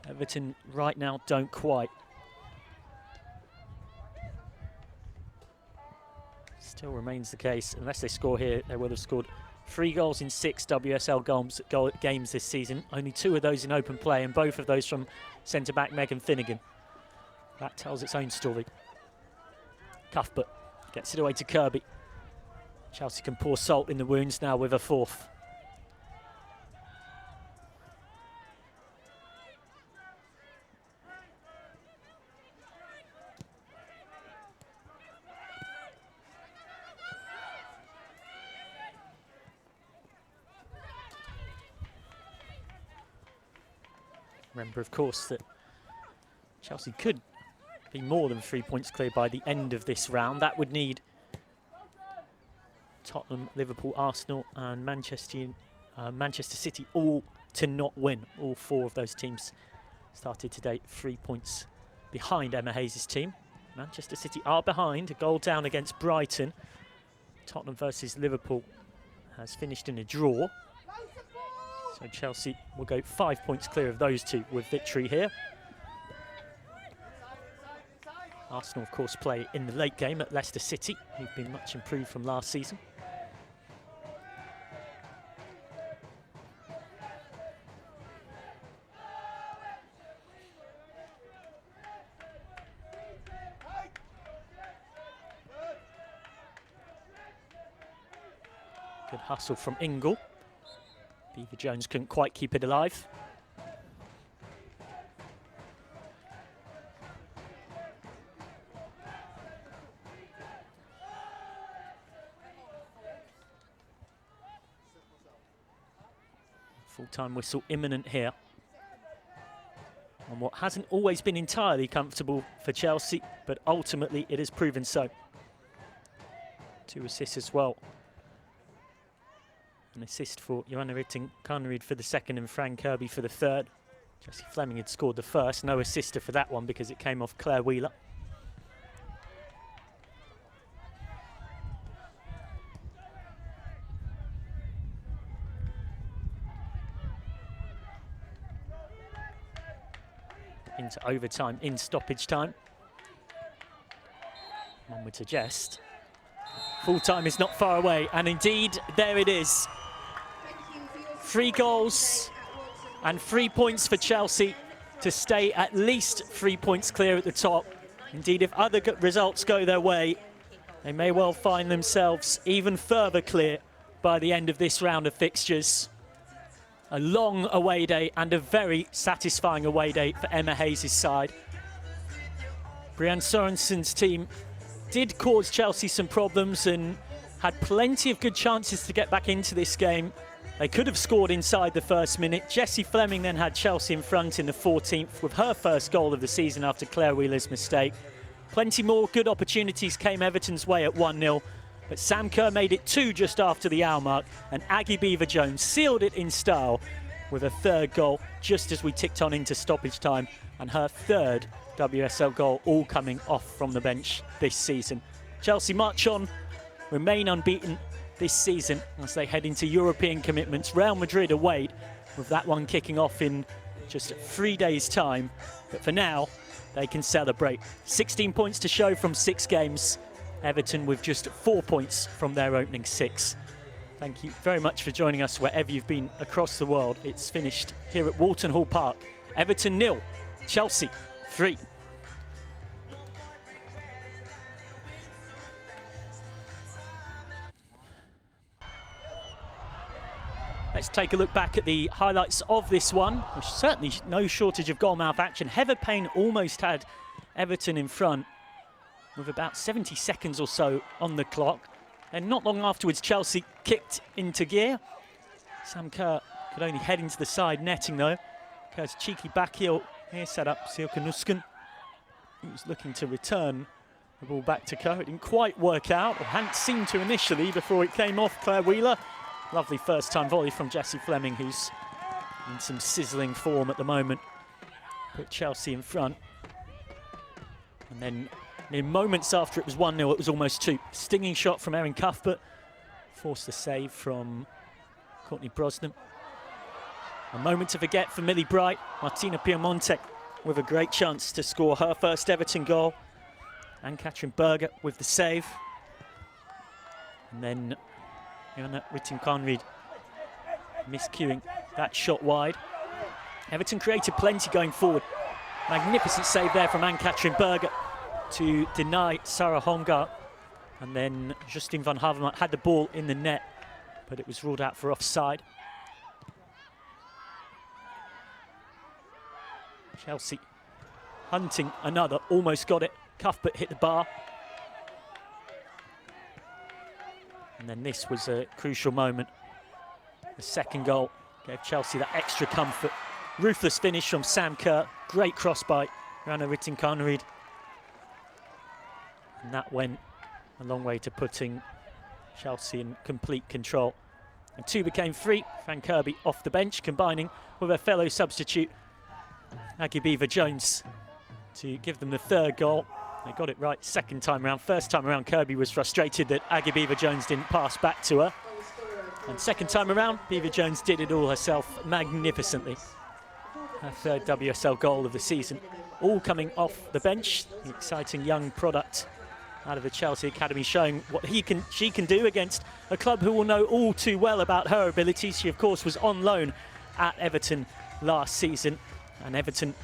Everton right now don't quite. Still remains the case. Unless they score here, they will have scored 3 goals in 6 WSL games this season. Only 2 of those in open play, and both of those from centre-back Megan Finnegan. That tells its own story. Cuthbert gets it away to Kirby. Chelsea can pour salt in the wounds now with a 4th. Remember, of course, that Chelsea could be more than 3 points clear by the end of this round. That would need Tottenham, Liverpool, Arsenal and Manchester City all to not win. All 4 of those teams started today 3 points behind Emma Hayes' team. Manchester City are behind, a goal down against Brighton. Tottenham versus Liverpool has finished in a draw. So Chelsea will go 5 points clear of those 2 with victory here. Arsenal, of course, play in the late game at Leicester City, who've been much improved from last season. Good hustle from Ingle. Beaver Jones couldn't quite keep it alive. Full-time whistle imminent here. On what hasn't always been entirely comfortable for Chelsea, but ultimately it has proven so. 2 assists as well. An assist for Joanna Rytting-Kaneryd for the 2nd and Fran Kirby for the 3rd. Jessie Fleming had scored the 1st. No assister for that one because it came off Claire Wheeler. Into overtime, in stoppage time. One would suggest full time is not far away, and indeed there it is. 3 goals and 3 points for Chelsea to stay at least 3 points clear at the top. Indeed, if other results go their way, they may well find themselves even further clear by the end of this round of fixtures. A long away day and a very satisfying away day for Emma Hayes' side. Brianne Sorensen's team did cause Chelsea some problems and had plenty of good chances to get back into this game. They could have scored inside the 1st minute. Jessie Fleming then had Chelsea in front in the 14th with her 1st goal of the season after Claire Wheeler's mistake. Plenty more good opportunities came Everton's way at 1-0, but Sam Kerr made it 2 just after the hour mark, and Aggie Beaver-Jones sealed it in style with a 3rd goal just as we ticked on into stoppage time, and her 3rd WSL goal, all coming off from the bench this season. Chelsea march on, remain unbeaten this season as they head into European commitments. Real Madrid away, with that one kicking off in just 3 days' time. But for now, they can celebrate. 16 points to show from 6 games. Everton with just 4 points from their opening 6. Thank you very much for joining us wherever you've been across the world. It's finished here at Walton Hall Park. Everton 0, Chelsea 3. Let's take a look back at the highlights of this one. There's certainly no shortage of goal-mouth action. Heather Payne almost had Everton in front with about 70 seconds or so on the clock. And not long afterwards, Chelsea kicked into gear. Sam Kerr could only head into the side netting, though. Kerr's cheeky back heel here set up Silke Nusken, who was looking to return the ball back to Kerr. It didn't quite work out, or hadn't seemed to initially before it came off Claire Wheeler. Lovely first-time volley from Jessie Fleming, who's in some sizzling form at the moment. Put Chelsea in front. And then in moments after it was 1-0, it was almost 2. Stinging shot from Erin Cuthbert. Forced the save from Courtney Brosnan. A moment to forget for Millie Bright. Martina Piemonte with a great chance to score her first Everton goal. And Katrin Berger with the save. And then Joanna Ritting-Conried miscuing that shot wide. Everton created plenty going forward. Magnificent save there from Ann-Katrin Berger to deny Sarah Holmgaard. And then Justine van Havermaet had the ball in the net, but it was ruled out for offside. Chelsea hunting another, almost got it. Cuthbert hit the bar. And then this was a crucial moment. The second goal gave Chelsea that extra comfort. Ruthless finish from Sam Kerr. Great cross by Joanna Ritting-Conried. And that went a long way to putting Chelsea in complete control. And 2 became 3. Fran Kirby off the bench, combining with her fellow substitute, Aggie Beaver-Jones, to give them the 3rd goal. They got it right second time around. First time around, Kirby was frustrated that Aggie Beaver-Jones didn't pass back to her. And second time around, Beaver-Jones did it all herself magnificently. Her 3rd WSL goal of the season. All coming off the bench. The exciting young product out of the Chelsea Academy, showing what she can do against a club who will know all too well about her abilities. She, of course, was on loan at Everton last season. And Everton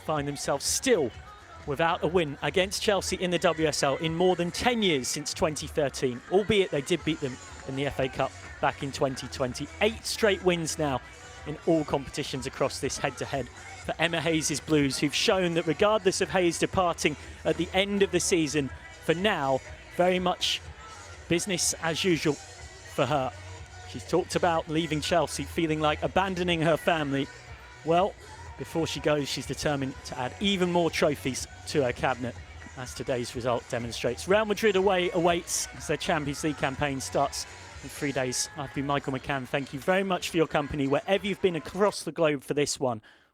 find themselves still without a win against Chelsea in the WSL in more than 10 years since 2013, albeit they did beat them in the FA Cup back in 2020. 8 straight wins now in all competitions across this head-to-head for Emma Hayes' Blues, who've shown that regardless of Hayes departing at the end of the season, for now, very much business as usual for her. She's talked about leaving Chelsea, feeling like abandoning her family. Well, before she goes, she's determined to add even more trophies to her cabinet, as today's result demonstrates. Real Madrid away awaits as their Champions League campaign starts in 3 days. I've been Michael McCann. Thank you very much for your company wherever you've been across the globe for this one.